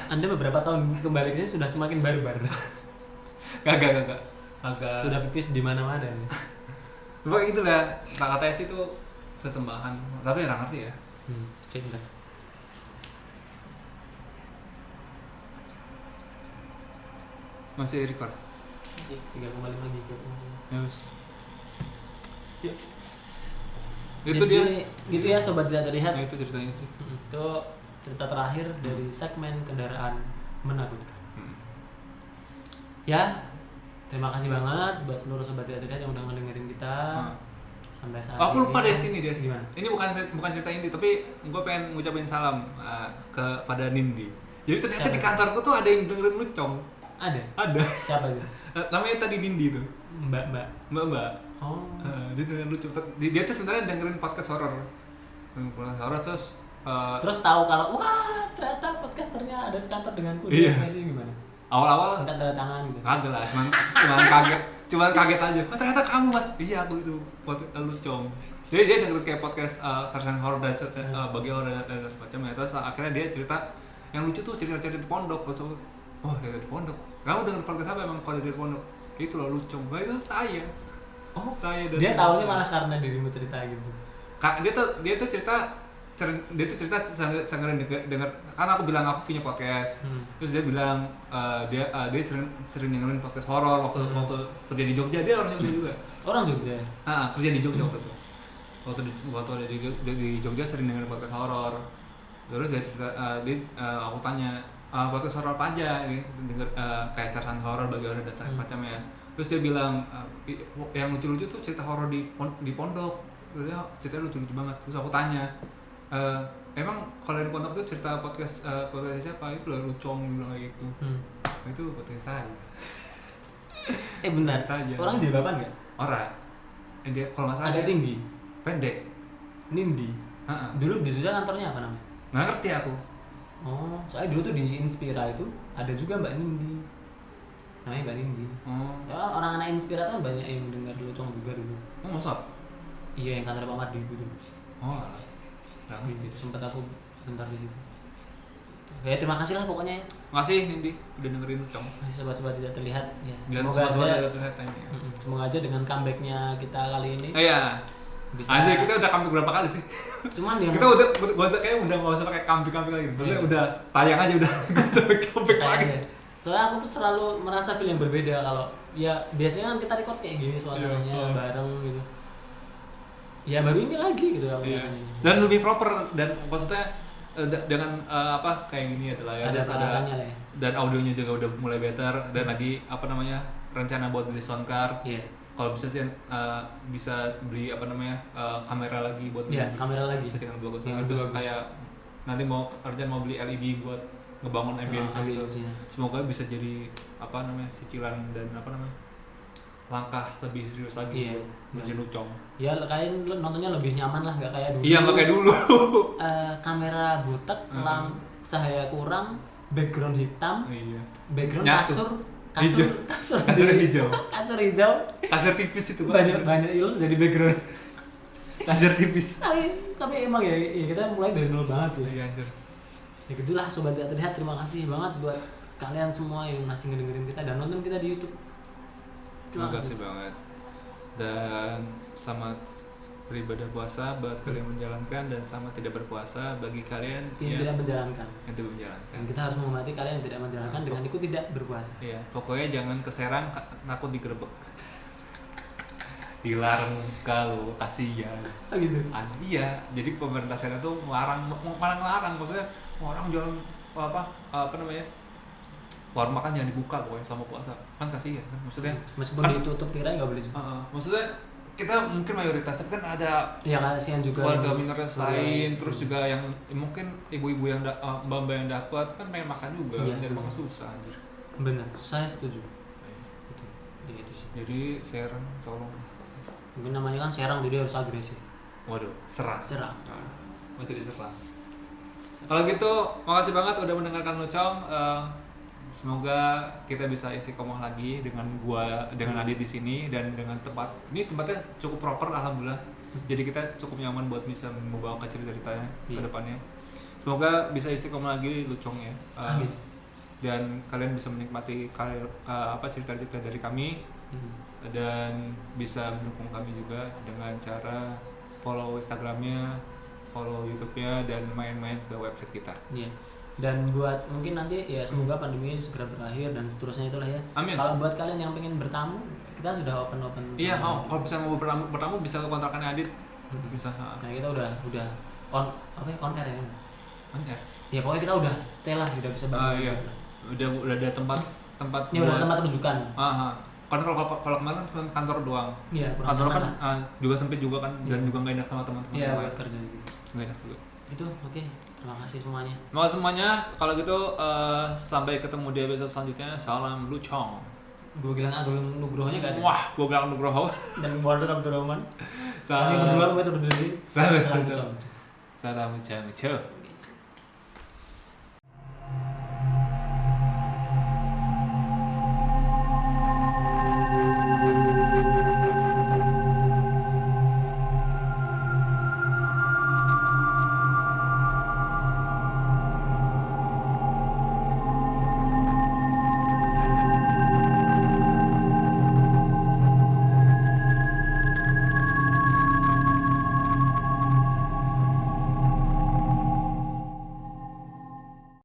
Anda beberapa tahun kembali ke sini sudah semakin barbar. Kagak. Sudah pipis di mana-mana nih. Pokoknya gitu lah. Katanya sih itu sesembahan. Tapi nggak ngerti ya. Cinta. Masih record? Masih 3,5 GB. Ya wis. Ya. Itu jadi, dia. Gitu ya sobat tidak terlihat. Itu ceritanya sih. Itu cerita terakhir dari segmen kendaraan menakutkan. Ya, terima kasih banget buat seluruh sobat tidak terlihat yang udah ngedengerin kita. Sampai saat ini. Aku lupa deh sini Des. Gimana? Ini bukan cerita inti, tapi gue pengen ngucapin salam kepada Nindi. Jadi ternyata di kantorku tuh ada yang dengerin Lucong. Ada. Siapa itu? Namanya tadi Nindi tuh. Mbak. Oh. Dia dengerin Lucong. Dia tuh sebenarnya dengerin podcast horor. Terus tahu kalau wah ternyata podcasternya ada sekantor denganku. Iya. Sih gimana? Awal-awal minta tanda tangan gitu. Kagak lah, cuman kaget aja. Oh ternyata kamu Mas. Iya aku itu Lucong. Jadi dia dengerin kayak podcast sarjan horor dan bagi horor dan semacamnya. Terus akhirnya dia cerita yang lucu tuh cerita di pondok. Oh cerita di pondok. Kamu denger podcast apa emang kalau di pondok? Itu loh Lucong. Itu saya. Oh saya. Dia tahunya malah karena dirimu cerita gitu. Dia tuh cerita sering denger karena aku bilang aku punya podcast. Terus dia bilang dia sering dengerin podcast horor waktu kerja di Jogja. Dia orang Jogja juga. Orang Jogja. Kerja di Jogja waktu itu. Waktu ada di Jogja sering dengerin podcast horor. Terus dia cerita aku tanya podcast horor apa aja denger kayak sarjan horor bagi orang dan macamnya. Terus dia bilang yang lucu-lucu tuh cerita horor di pondok. Dia ceritanya lucu-lucu banget. Terus aku tanya emang kalau di pondok tuh cerita podcast siapa? Itu loh Lucong bilang kayak gitu. Itu podcast saya. Bentar. Orang jilbaban nggak? Orang. Dia kalau nggak salah. Ada tinggi. Pendek. Nindi. Dulu di Jogja kantornya apa namanya? Nggak ngerti aku. Oh, soalnya dulu tuh di Inspira itu ada juga Mbak Nindi. Namanya Mbak Nindi. Ya, orang anak Inspira tuh banyak yang dengar Lucong juga dulu. Oh masa? Iya yang kantor Pak Mardi gitu. Oh. Sempat aku bentar di situ. Ya terima kasih lah pokoknya. Makasih Nindi udah dengerin Lucong. Masih sobat-sobat tidak terlihat ya. Semoga aja dengan comebacknya kita kali ini. Iya. Bisa. Aja kita udah comeback berapa kali sih? Cuman dia kita udah nggak usah pakai comeback lagi. Maksudnya udah tayang aja udah nggak usah comeback lagi. Soalnya aku tuh selalu merasa feel yang berbeda kalau ya biasanya kan kita record kayak gini suasananya bareng gitu. Ya baru ini lagi gitu kalau biasanya. Dan lebih proper dan maksudnya dengan kayak gini adalah ya. Ada lah ya. Dan audionya juga udah mulai better dan lagi rencana buat beli soundcard. Iya. Kalau bisa sih bisa beli kamera lagi buat kamera lagi. Settingan bagus. Terus kayak nanti mau beli LED buat ngebangun ambience gitu. Semoga bisa jadi cicilan dan langkah lebih serius lagi buat Lucong. Ya kalian nontonnya lebih nyaman lah, nggak kayak dulu. Iya nggak kayak dulu. Kamera butek, cahaya kurang, background hitam, Iya. background Nyatu. kasur Kasur hijau. kasur hijau, Kasur tipis itu banyak ilmu jadi background. Kasur tipis. Tapi emang ya kita mulai dari nol banget sih. Iya anjir. Ya gitulah sobat tidak terlihat, terima kasih banget buat kalian semua yang masih ngedengerin kita dan nonton kita di YouTube. Terima kasih banget. Dan selamat beribadah puasa buat kalian menjalankan, dan selamat tidak berpuasa bagi kalian yang tidak menjalankan. Yang tidak menjalankan. Dan kita harus menghormati kalian yang tidak menjalankan dengan ikut tidak berpuasa. Iya, pokoknya jangan ke Serang takut digerebek. Dilarang kalau kasihan. Gitu. Iya, jadi pemerintah Serang tuh melarang, maksudnya orang jangan apa namanya? Warung makan jangan dibuka pokoknya selama puasa. Kan kasihan kan, maksudnya. Meskipun kan, ditutup tirai nggak boleh juga. Maksudnya kita mungkin mayoritas, tapi kan ada ya kasihan juga warga minoritas lain, terus juga yang mungkin ibu-ibu yang mbak-mbak yang dapat kan pengen makan juga, nyari makan susah anjir. Benar, saya setuju. Itu sih. Jadi Serang tolong. Mungkin namanya kan Serang, jadi harus agresif. Waduh, serang. Oh, tidak serang. Kalau gitu, makasih banget udah mendengarkan Lucong. Semoga kita bisa istiqomah lagi dengan Adi di sini, dan dengan tempatnya cukup proper alhamdulillah. Jadi kita cukup nyaman buat bisa membawa cerita-ceritanya ke depannya. Semoga bisa istiqomah lagi Lucong ya. Dan kalian bisa menikmati cerita-cerita dari kami. Dan bisa mendukung kami juga dengan cara follow Instagramnya, follow YouTube-nya, dan main-main ke website kita. Iya. Dan buat mungkin nanti ya semoga pandemi segera berakhir dan seterusnya itulah ya. Amin. Kalau buat kalian yang pengen bertamu, kita sudah open. Iya, kalau bisa mau bertamu bisa ke kontrakannya Adit. Bisa. Nah, kita udah on air ya. On air. Ya pokoknya kita udah stay lah, udah bisa bangun. Iya. Udah ada tempat. Ini udah tempat rujukan. Karena kalau kemarin kan cuma kantor doang. Iya, kantor kan juga sempit juga kan, dan juga nggak enak sama teman-teman. Iya, buat kerja juga. Nggak enak juga. Itu oke. Terima kasih semuanya. Makasih semuanya. Kalau gitu sampai ketemu di episode selanjutnya. Salam Lucong. Gue bilang Agul Nugrohonya gak ada. Wah, gue bilang Nugroho. Dan Border Abdurrahman. Kami berdua pamit undur diri. Salam Lucong.